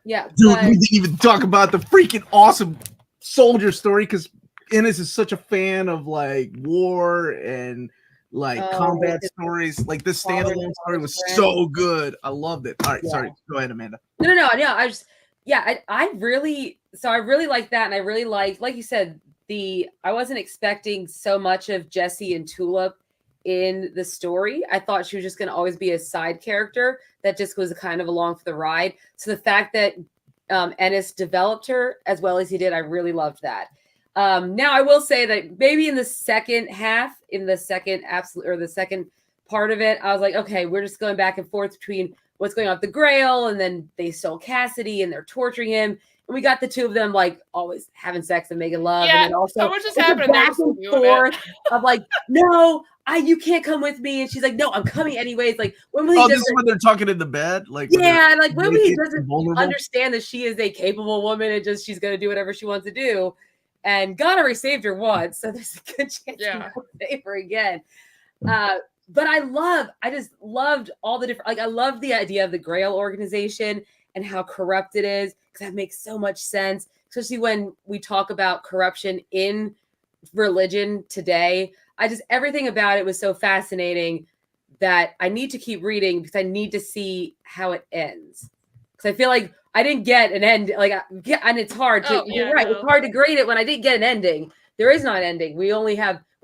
Yeah, dude, we didn't even talk about the freaking awesome soldier story, because Ennis is such a fan of like war and like combat stories. Like this standalone story was so good. I loved it. All right, sorry. Go ahead, Amanda. No. I really like that, and I really like you said, I wasn't expecting so much of Jesse and Tulip in the story. I thought she was just going to always be a side character that just was kind of along for the ride. So the fact that Ennis developed her as well as he did, I really loved that. Now I will say that maybe in the second half, the second part of it, I was like, okay, we're just going back and forth between what's going on with the Grail, and then they stole Cassidy and they're torturing him. And we got the two of them like always having sex and making love. Yeah, and then also so much is happening back and forth of like, no, you can't come with me. And she's like, no, I'm coming anyways. Like, when will he this is when they're talking in the bed? Like, like when he doesn't understand that she is a capable woman and just she's going to do whatever she wants to do. And God already saved her once, so there's a good chance he'll save her again. But I just loved all the different, like, I love the idea of the Grail organization and how corrupt it is, because that makes so much sense, especially when we talk about corruption in religion today. Everything about it was so fascinating that I need to keep reading, because I need to see how it ends. Because I feel like I didn't get an end, and it's hard to, you're right, it's hard to grade it when I didn't get an ending. There is not an ending. We're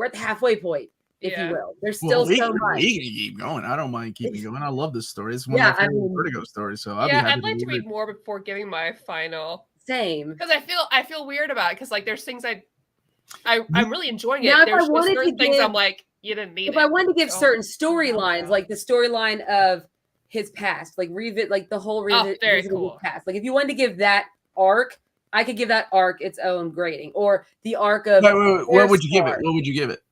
at the halfway point, if you will. There's still so much. We can keep going. I don't mind keeping going. I love this story. It's one of my favorite Vertigo stories. So I'd like to read more before giving my final. Same. Because I feel weird about it, because like there's things I'm really enjoying it. Now, there's certain things I'm like, you didn't need it. If I wanted to give certain storylines, like the storyline of his past, like the whole very cool. His past. Like if you wanted to give that arc, I could give that arc its own grading, or the arc of. Wait, what would you give it? What would you give it?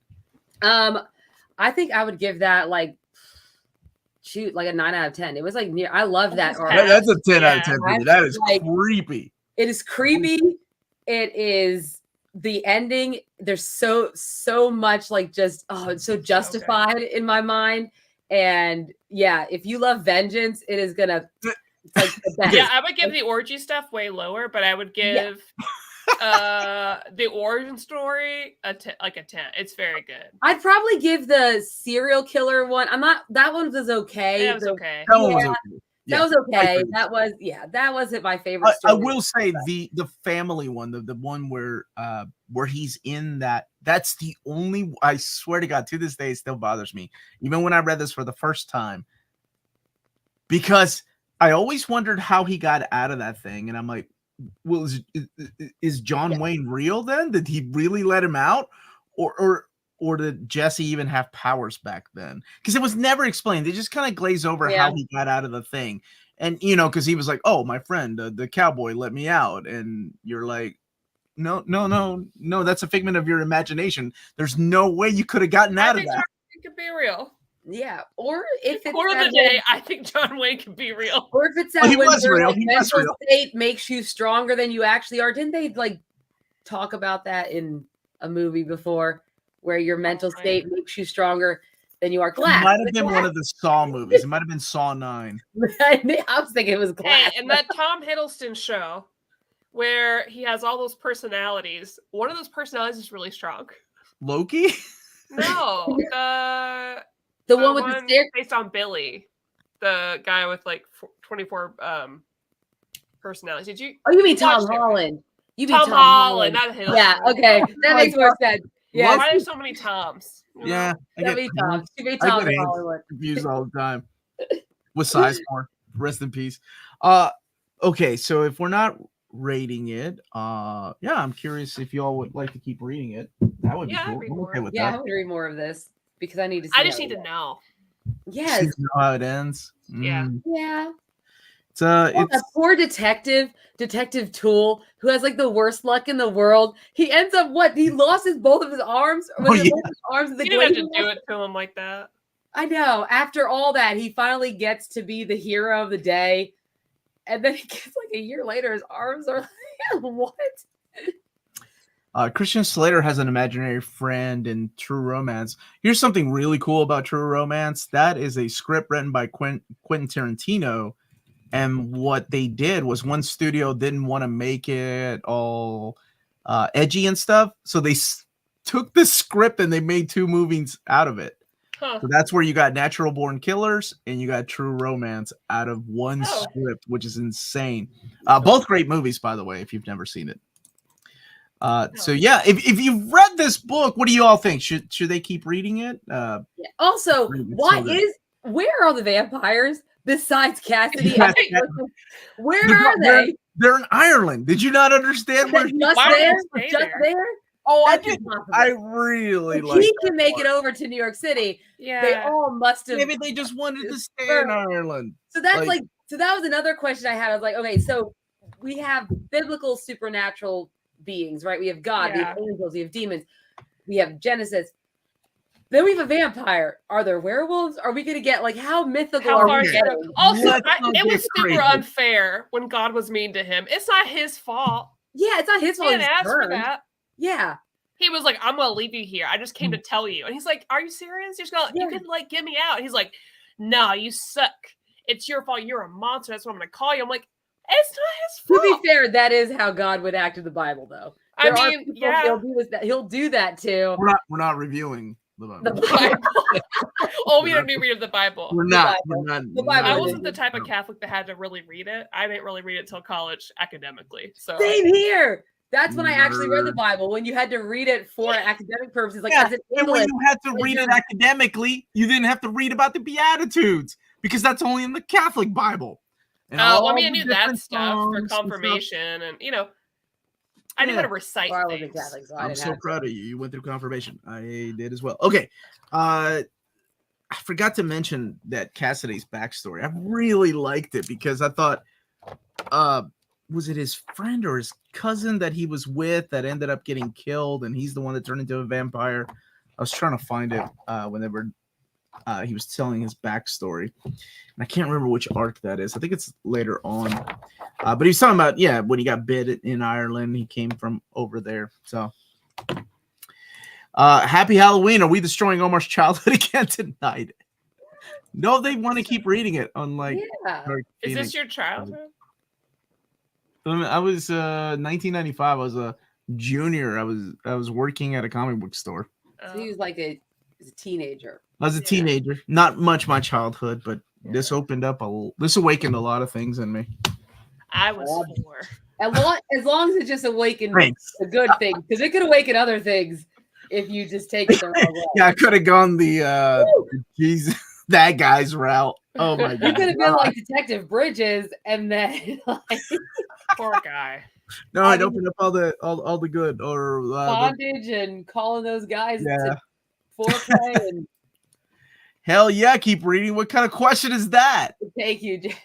I think I would give that like a 9 out of 10. It was like I love that arc. That's a 10 out of 10 for me. That is creepy. It is creepy. It is the ending. There's so much like just it's so justified in my mind. And if you love vengeance, it is gonna like the best. Yeah, I would give the orgy stuff way lower, but I would give the origin story a 10. It's very good. I'd probably give the serial killer one. That one was okay. That was okay. That one was okay. That was okay. That wasn't my favorite story. I will say the family one, the one where he's in that's the only, I swear to God, to this day it still bothers me, even when I read this for the first time, because I always wondered how he got out of that thing, and I'm like, well, is John Wayne real then? Did he really let him out, or did Jesse even have powers back then? Because it was never explained. They just kind of glaze over how he got out of the thing. And, because he was like, oh, my friend, the cowboy let me out. And you're like, No. That's a figment of your imagination. There's no way you could have gotten out of that. It could be real. Yeah, or if it's quarter of the day, I think John Wayne could be real. Or if it's that when your like, mental state makes you stronger than you actually are. Didn't they like talk about that in a movie before, where your mental state makes you stronger than you are? Glass. It might have been one of the Saw movies. It might have been Saw 9. I was thinking it was Glass. Hey, and that Tom Hiddleston show, where he has all those personalities. One of those personalities is really strong. Loki? No, the one with the stairs based on Billy, the guy with like 24 personalities. Did you? Oh, you mean Tom Holland? You mean Tom Holland, not Hiddleston. Yeah, okay, that makes more sense. Yeah, why are there so many Toms? Yeah, too many Toms. Too many Toms in Hollywood. Confused all the time. With Sizemore, rest in peace. Okay, so if we're not rating it, yeah, I'm curious if y'all would like to keep reading it. That would be cool. I'm okay with that. I want to read more of this because I need to. See I just need to know. Yes. Know how it ends. Yeah. Yeah. It's a poor detective Tool, who has like the worst luck in the world. He ends up he lost both of his arms. His arms. You didn't have to do it to him like that. I know. After all that, he finally gets to be the hero of the day, and then he gets like a year later, his arms are like, what? Christian Slater has an imaginary friend in True Romance. Here's something really cool about True Romance. That is a script written by Quentin Tarantino. And what they did was one studio didn't want to make it all edgy and stuff. So they took the script and they made 2 movies out of it. Huh. So that's where you got Natural Born Killers and you got True Romance out of one script, which is insane. Both great movies, by the way, if you've never seen it. So yeah, if you've read this book, what do you all think? Should they keep reading it? Yeah. Also, where are all the vampires besides Cassidy? Where are they? They're in Ireland. Did you not understand? Just there? Oh, I really like. He can make it over to New York City. Yeah, they all must have. Maybe they just wanted to stay in Ireland. So that's so that was another question I had. I was like, okay, so we have biblical supernatural beings, right? We have God, we have angels, we have demons, we have Genesis. Then we have a vampire. Are there werewolves? Are we going to get how mythical are we getting? Also, it was super unfair when God was mean to him. It's not his fault. Yeah, it's not his fault. He didn't ask for that. Yeah. He was like, I'm going to leave you here. I just came to tell you. And he's like, are you serious? You can get me out. And he's like, no, you suck. It's your fault. You're a monster. That's what I'm going to call you. I'm like, it's not his fault. To be fair, that is how God would act in the Bible, though. He'll do that too. We're not reviewing the Bible. We don't need read of the Bible. We're not. I wasn't the type of Catholic that had to really read it. I didn't really read it till college academically. So same here. That's when I actually read the Bible. When you had to read it for academic purposes, and when you had to read it academically, you didn't have to read about the Beatitudes because that's only in the Catholic Bible. I knew that stuff for confirmation, and I knew how to recite things. Catholic, so I'm so proud of you. You went through confirmation. I did as well. Okay. I forgot to mention that Cassidy's backstory. I really liked it because I thought, was it his friend or his cousin that he was with that ended up getting killed, and he's the one that turned into a vampire? I was trying to find it whenever he was telling his backstory. And I can't remember which arc that is. I think it's later on. But he was talking about, when he got bit in Ireland, he came from over there. So, happy Halloween. Are we destroying Omar's childhood again tonight? No, they want to keep reading it. Unlike, is this your childhood? I was 1995. I was a junior. I was working at a comic book store. So he was like a teenager. I was a teenager. Not much my childhood, but this awakened a lot of things in me. I was 4. As long as it just awakened a good thing, because it could awaken other things if you just take it the wrong way. Yeah, I could have gone the Jesus that guy's route. Oh my god. You could have been like Detective Bridges, and then poor guy. No, I'd open up all the good or bondage and calling those guys to foreplay and hell yeah, keep reading. What kind of question is that? Thank you, Jay.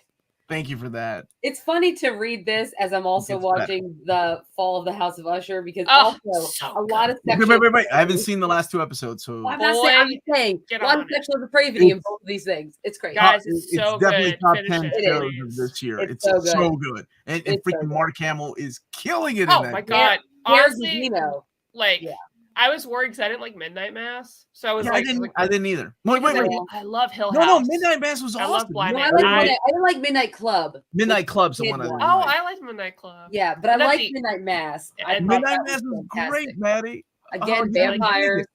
Thank you for that. It's funny to read this as I'm also It's watching the Fall of the House of Usher because Oh, also so a lot of Wait. sexual. I haven't seen the last 2 episodes, so Well, I'm not saying. I'm saying get a lot on of it. sexual depravity in both of these things. It's great. Guys, it's so definitely good. top Finish 10 it, shows please. of this year. It's It's so so good. good. And It's so freaking good. Mark Hamill is killing it in Oh that. my god! Gareth Honestly, Gugino. like Yeah. I was worried because I didn't like Midnight Mass, so I was Yeah, like, I didn't either. Wait. I love Hill No, House. Midnight Mass was I awesome. love Blind No, Man. I didn't like Midnight Club. Midnight Club's the kid one I didn't one. Oh, like. I liked Midnight Club. Yeah, but I That's like the- Midnight Mass. I and thought Midnight that Mass was fantastic. great, Maddie. Again, yeah, vampires.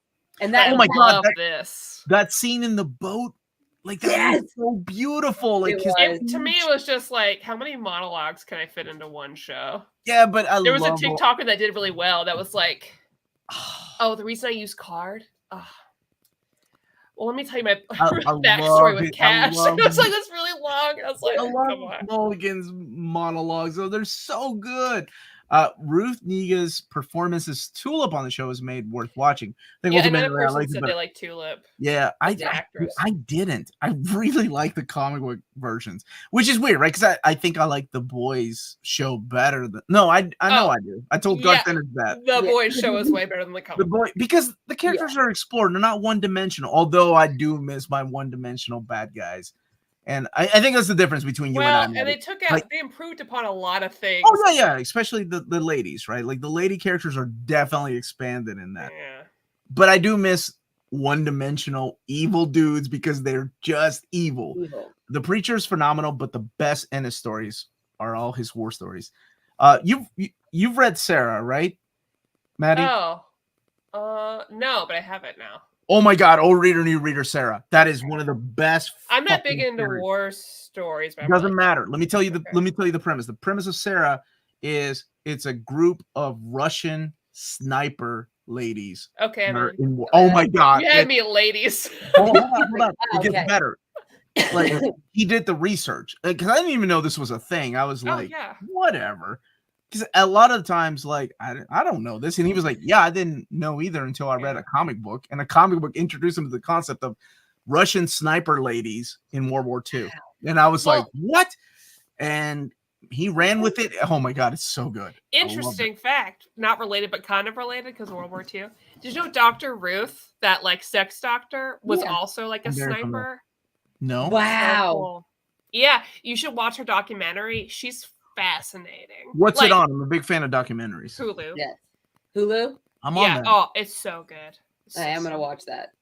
And I that Oh my God, love this. that scene in the boat, like that Yes! was so beautiful. Like To me, it was just like, how many monologues can I fit into one show? Yeah, but there was a TikToker that did really well. That was like, oh, the reason I use card. Well, let me tell you my backstory with Cash. I was like, that's really long. I was like, come on. Mulligan's monologues, they're so good. Ruth Nega's performance as Tulip on the show is made worth watching. I think another person said they like Tulip. Yeah, I didn't. I really like the comic book versions, which is weird, right? Because I think I like the Boys show better than. No, I know I do. I told Garth that the Boys show is way better than the comic. Because the characters are explored. They're not one dimensional. Although I do miss my one dimensional bad guys. And I think that's the difference between you and I. And they improved upon a lot of things. Oh yeah, especially the ladies, right? Like the lady characters are definitely expanded in that. Yeah. But I do miss one-dimensional evil dudes because they're just evil. The Preacher's phenomenal, but the best in his stories are all his war stories. You've read Sarah, right, Maddie? Oh, no, but I have it now. Oh my God, old reader, new reader, Sarah. That is one of the best. I'm not big into war stories. But doesn't matter. Let me tell you the premise. The premise of Sarah is it's a group of Russian sniper ladies. Okay. Oh my God. You had me at ladies. Hold on. It gets better. Like he did the research because I didn't even know this was a thing. I was like, whatever. Because a lot of times, like, I don't know this. And he was like, yeah, I didn't know either until I read a comic book. And a comic book introduced him to the concept of Russian sniper ladies in World War II. And I was like, what? And he ran with it. Oh, my God, it's so good. Interesting fact. Not related, but kind of related because World War II. Did you know Dr. Ruth, that, like, sex doctor, was also, like, a sniper? No. Wow. So cool. Yeah, you should watch her documentary. She's fascinating. What's it on? I'm a big fan of documentaries. Hulu. Yes. Hulu? I'm on that. Oh, it's so good. I'm going to watch that.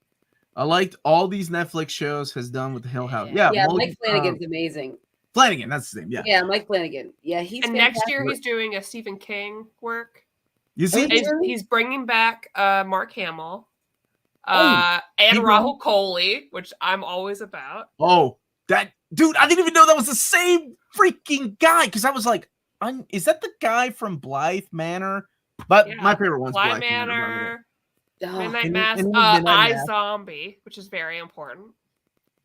I liked all these Netflix shows has done with the Hill House. Yeah, Mike Flanagan's amazing. Flanagan, that's his name. Yeah. Yeah, Mike Flanagan. Yeah, he's and next year he's doing a Stephen King work. You see, he's bringing back Mark Hamill, and Rahul Kohli, which I'm always about. Oh, that dude! I didn't even know that was the same freaking guy because I was like, "Is that the guy from Blythe Manor?" But my favorite one's Blythe Manor. Midnight Mass, iZombie, which is very important.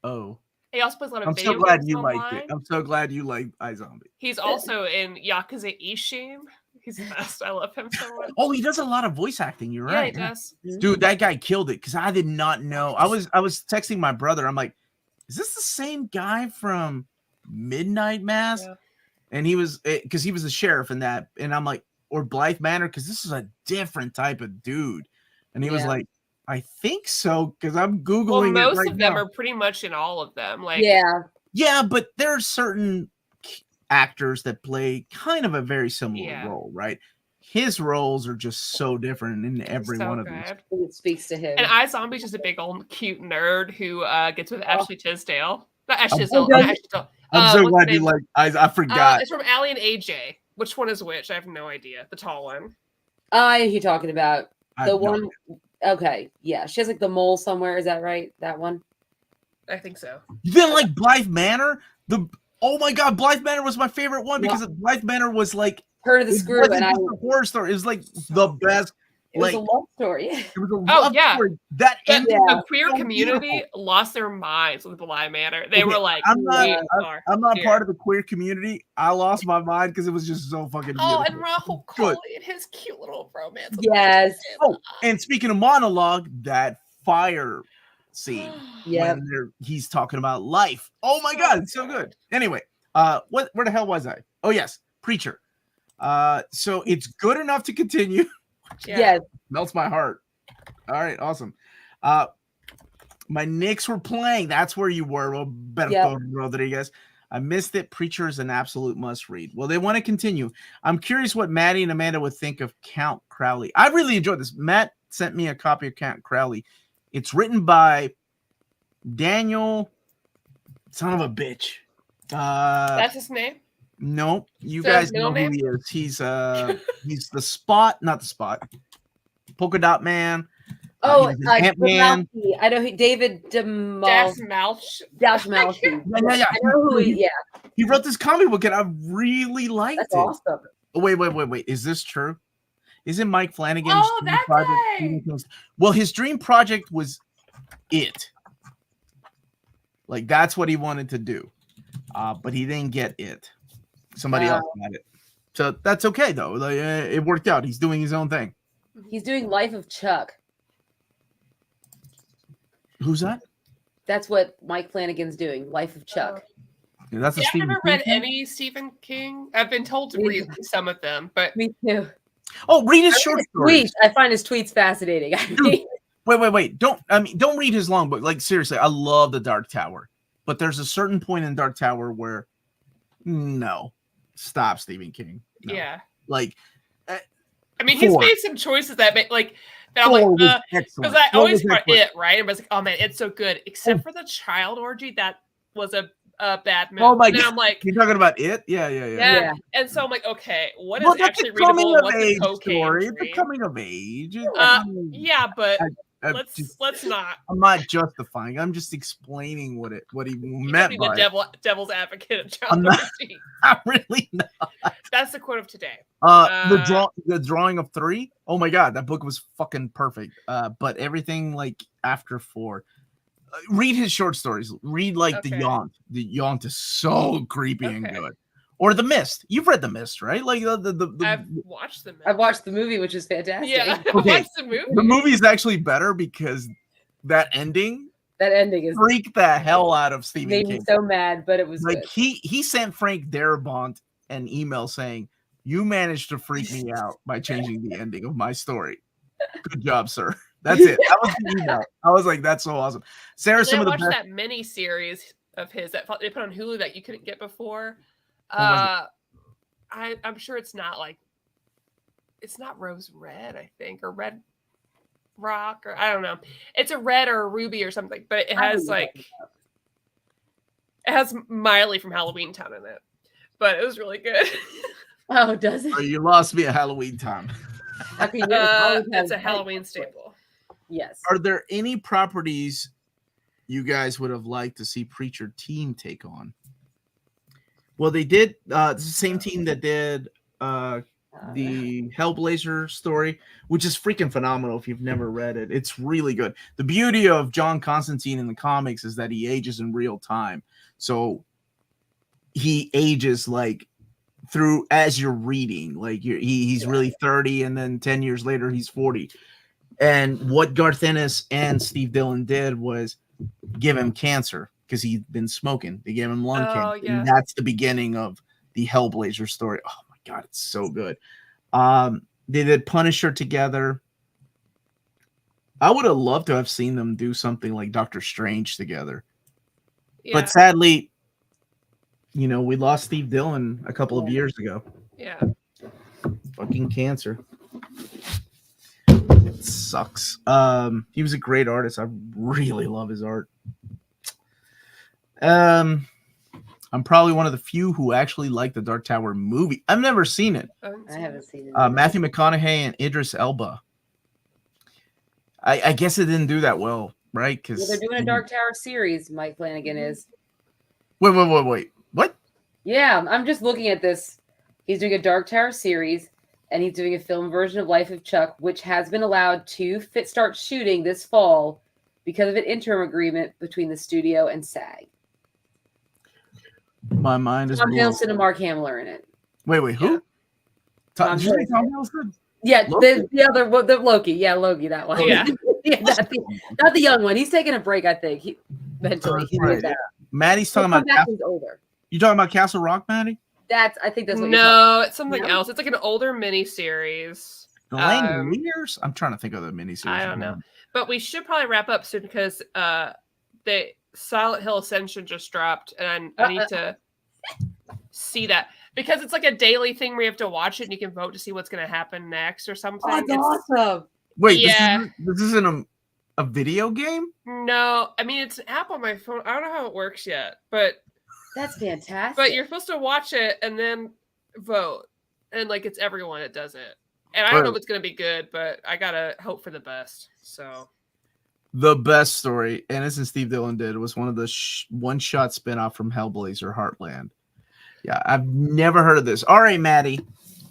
Oh. He also plays a lot of I'm video so glad games you online. liked it. I'm so glad you liked iZombie. He's also in Yakuza Ishin. He's the best. I love him so much. Oh, he does a lot of voice acting. You're right. Yeah, he does. Dude, that guy killed it because I did not know. I was texting my brother. I'm like, is this the same guy from Midnight Mass? Yeah. And he was because he was the sheriff in that. And I'm like, or Blythe Manor, because this is a different type of dude. And he was like, I think so, because I'm Googling most of them are pretty much in all of them. Like, yeah, but there are certain actors that play kind of a very similar role, right? His roles are just so different in every one of these. It speaks to him. And iZombie's just a big old cute nerd who gets with Ashley Tisdale. Not Ashley Tisdale. I'm so glad you like. I forgot. It's from Allie and AJ. Which one is which? I have no idea. The tall one. You're talking about the one. Okay, yeah, she has like the mole somewhere. Is that right? That one? I think so. You didn't like Blythe Manor? Oh my God, Blythe Manor was my favorite one because Blythe Manor was like Heard of the Screw, and a horror story. It was like the best. It was a love story. It was a love story. The queer community lost their minds with Blythe Manor. They were like, I'm not part of the queer community. I lost my mind because it was just so fucking beautiful. Oh, and Rahul Kohli and his cute little romance. Yes. Oh, and speaking of monologue, that fire scene. Yeah. He's talking about life. Oh my God, it's so good. Anyway, Where the hell was I? Oh yes, Preacher. So it's good enough to continue. Yes. Melts my heart. All right, awesome. My Knicks were playing. That's where you were, Roberto Rodriguez. I missed it. Preacher is an absolute must read. Well, they want to continue. I'm curious what Maddie and Amanda would think of Count Crowley. I really enjoyed this. Matt sent me a copy of Count Crowley. It's written by Daniel, son of a bitch. That's his name? No, you Is that guys his middle know who he is. He's the Spot, not the Spot. Polka Dot Man. Oh, Ant-Man. I know who David Dash Malch. Dash Malch. Yeah. I know who he. Yeah, he wrote this comic book, and I really liked that's it. awesome. Oh, wait. Is this true? Isn't Mike Flanagan's Oh, dream that project? guy! Well, his dream project was it. Like that's what he wanted to do, but he didn't get it. Somebody else got it. So that's okay though. Like, it worked out. He's doing his own thing. He's doing Life of Chuck. Who's that? That's what Mike Flanagan's doing. Life of Chuck. Yeah, that's a I've Stephen never King read thing? any Stephen King. I've been told to read some of them, but Me too. Oh, read his short stories. I find his tweets fascinating. Wait. Don't read his long book. Like seriously, I love the Dark Tower, but there's a certain point in Dark Tower where no, stop, Stephen King. No. yeah. Like, I mean, he's made some choices that make like that I'm like, because I always thought it, right? And I was like, oh man, it's so good, except for the child orgy. That was a bad movie. Oh my and god! I'm like, you're talking about it? Yeah. And so I'm like, okay, what is Well, that's actually a coming readable? of What's age a cocaine story. dream? It's a coming of age. Yeah, but Just- let's not. I'm not justifying. I'm just explaining what he meant by the devil's advocate of child I'm not- orgy. I'm really not. That's the quote of today. The drawing of 3. Oh my god, that book was fucking perfect. But everything like after 4. Read his short stories. Read like The Yaunt. The Yaunt is so creepy and good. Or The Mist. You've read The Mist, right? Like the I've watched The Mist. I've watched the movie, which is fantastic. Yeah, I watched the movie. The movie is actually better because that ending is freaked the hell out of Stephen made King. me so mad, but it was like good. he sent Frank Darabont an email saying, "You managed to freak me out by changing the ending of my story. Good job, sir." That's it. That was the email. I was like, "That's so awesome." Sarah, some of the watched best. that mini series of his that they put on Hulu that you couldn't get before. I'm sure it's not Rose Red, I think, or Red Rock, or I don't know. It's a red or a ruby or something, but it has Miley from Halloween Town in it. But it was really good. Oh, does it? Oh, you lost me at Halloween time. It's a Halloween staple. Yes. Are there any properties you guys would have liked to see Preacher team take on? Well, they did. It's the same team that did the Hellblazer story, which is freaking phenomenal if you've never read it. It's really good. The beauty of John Constantine in the comics is that he ages in real time. So he ages like through as you're reading. Like he's really 30, and then 10 years later he's 40. And what Garth Ennis and Steve Dillon did was give him cancer because he'd been smoking. They gave him lung cancer. Yeah. And that's the beginning of the Hellblazer story. Oh my god, it's so good. They did Punisher together. I would have loved to have seen them do something like Doctor Strange together. Yeah. But sadly, we lost Steve Dillon a couple of years ago. Yeah. Fucking cancer. It sucks. He was a great artist. I really love his art. I'm probably one of the few who actually like the Dark Tower movie. I've never seen it. I haven't seen it. Matthew McConaughey and Idris Elba. I guess it didn't do that well, right? Because they're doing a Dark Tower series. Mike Flanagan is. Wait. What? Yeah, I'm just looking at this. He's doing a Dark Tower series, and he's doing a film version of Life of Chuck, which has been allowed to start shooting this fall because of an interim agreement between the studio and SAG. My mind is Tom Hiddleston and Mark Hamill are in it. Wait, who? Tom Hiddleston? Yeah, the other, the Loki. Yeah, Loki, that one. Yeah. Not the young one. He's taking a break, I think. Mentally. Right. Maddie's talking about he's older. You talking about Castle Rock, Maddie? I think that's what No, it's something else. It's like an older miniseries. The Langoliers? I'm trying to think of the miniseries. I don't know. But we should probably wrap up soon because the Silent Hill Ascension just dropped, and I need to see that. Because it's like a daily thing where you have to watch it and you can vote to see what's going to happen next or something. Oh, that's awesome. Wait, yeah. This isn't a video game? No, I mean, it's an app on my phone. I don't know how it works yet, but... That's fantastic. But you're supposed to watch it and then vote. And, like, it's everyone that does it. And I don't know if it's going to be good, but I got to hope for the best. So... The best story, and this is Steve Dillon did, was one of the one-shot spinoff from Hellblazer Heartland. Yeah, I've never heard of this. All right, Maddie,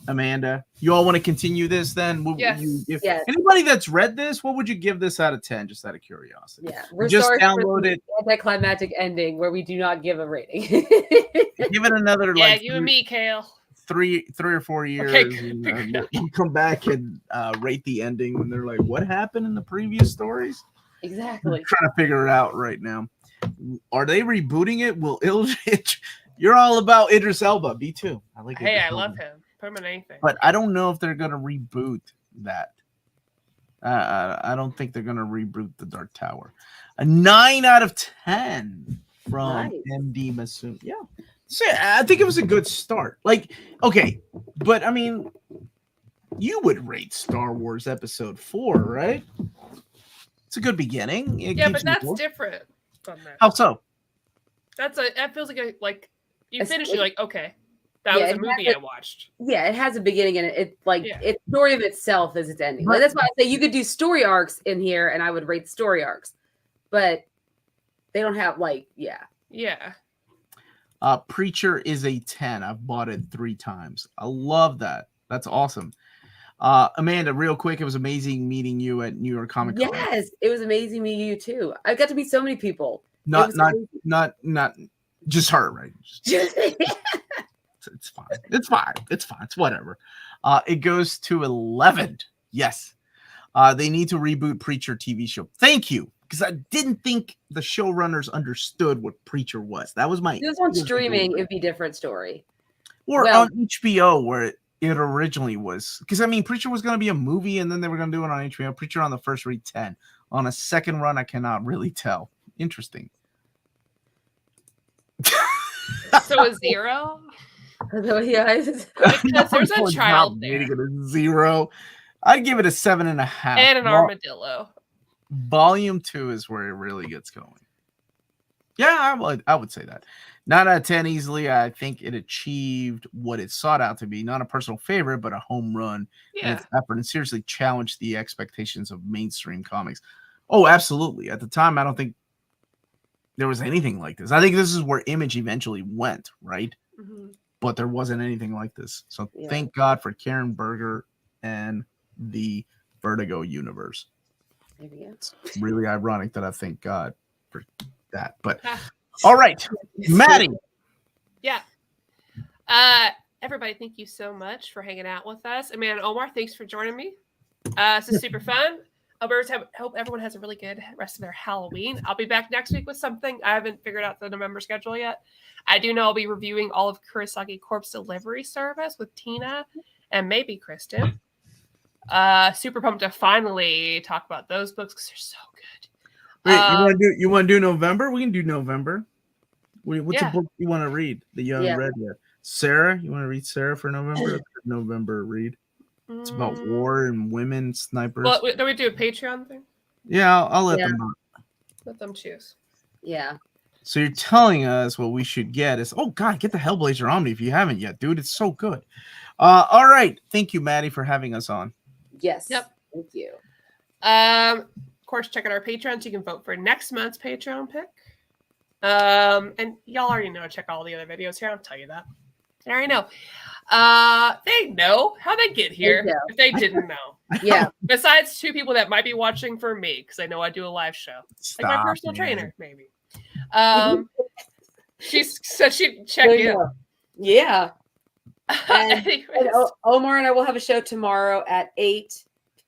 Amanda, you all want to continue this then? Yes. Yes. Anybody that's read this, what would you give this out of 10, just out of curiosity? Yeah, we're just download it. Anticlimactic ending where we do not give a rating. Give it another you and me, Kale. 3 or 4 years. Okay. And, you come back and rate the ending when they're like, what happened in the previous stories? Exactly. I'm trying to figure it out right now. Are they rebooting it? Will you're all about Idris Elba, B2. I like. Hey, I love him. Put him in anything. But I don't know if they're gonna reboot that. I don't think they're gonna reboot the Dark Tower. A 9 out of 10 from MD Masoon. Yeah, so I think it was a good start. Like, okay, but I mean, you would rate Star Wars Episode 4, right? It's a good beginning. Yeah, but that's different from that. How so? That feels like you finish. You're like, okay, that was a movie I watched. Yeah, it has a beginning and its story of itself is its ending. Like, that's why I say you could do story arcs in here, and I would rate story arcs, but they don't have Yeah. Preacher is a 10. I've bought it 3 times. I love that. That's awesome. Amanda, real quick, it was amazing meeting you at New York Comic Con. Yes, it was amazing meeting you too. I got to meet so many people. Not just her, right? It's fine. It's fine. It's whatever. It goes to 11. Yes. They need to reboot Preacher TV show. Thank you. Because I didn't think the showrunners understood what Preacher was. That was my... If it was on streaming, it'd be a different story. Or on HBO, where it originally was. Because, I mean, Preacher was going to be a movie, and then they were going to do it on HBO. Preacher on the first read, 10. On a second run, I cannot really tell. Interesting. So a 0? Yeah. Because there's a child there. A 0. I'd give it a 7.5. And an armadillo. Volume 2 is where it really gets going. Yeah, I would say that. 9 out of 10 easily. I think it achieved what it sought out to be. Not a personal favorite, but a home run in its effort, and seriously challenged the expectations of mainstream comics. Oh, absolutely. At the time, I don't think there was anything like this. I think this is where Image eventually went, right? Mm-hmm. But there wasn't anything like this. So thank God for Karen Berger and the Vertigo universe. It's really ironic that I thank God for that. But all right, Maddie. Yeah. Everybody, thank you so much for hanging out with us. Amanda, Omar, thanks for joining me. This is super fun. Hope everyone has a really good rest of their Halloween. I'll be back next week with something. I haven't figured out the November schedule yet. I do know I'll be reviewing all of Kurosaki Corpse Delivery Service with Tina and maybe Kristen. Super pumped to finally talk about those books because they're so good. Wait, you want to do November? We can do November. What's a book you want to read that you haven't read yet? Sarah, you want to read Sarah for November? November read. It's about war and women snipers. Well, do we do a Patreon thing? Yeah, I'll let them know. Let them choose. Yeah. So you're telling us what we should get is, oh God, get the Hellblazer Omni if you haven't yet, dude. It's so good. All right. Thank you, Maddie, for having us on. Yes. Yep. Thank you. Of course, check out our Patreon so you can vote for next month's Patreon pick. And y'all already know, check all the other videos here. I'll tell you that. I already know. They know how they get here if they didn't know. Yeah. Besides 2 people that might be watching for me, because I know I do a live show. Like my personal trainer, maybe. She said she'd check in. Yeah. And Omar and I will have a show tomorrow at 8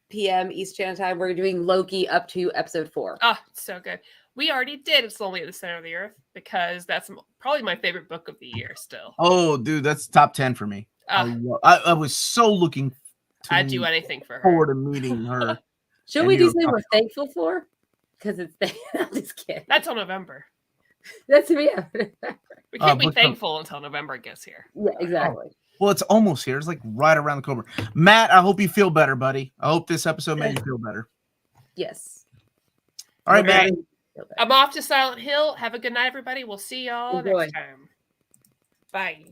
p.m. East Standard Time. We're doing Loki up to episode 4. Oh, so good. We already did It's Lonely at the Center of the Earth because that's probably my favorite book of the year still. Oh, dude, that's top 10 for me. I was so looking I'd do anything for her. Forward to meeting her. Should we do something we're thankful for? Because it's I'm just kidding. That's on November. That's me. We can't be thankful until November gets here. Yeah, exactly. Well, it's almost here. It's like right around the corner. Matt, I hope you feel better, buddy. I hope this episode made you feel better. Yes. All right, Matt. I'm off to Silent Hill. Have a good night, everybody. We'll see y'all next time. Bye.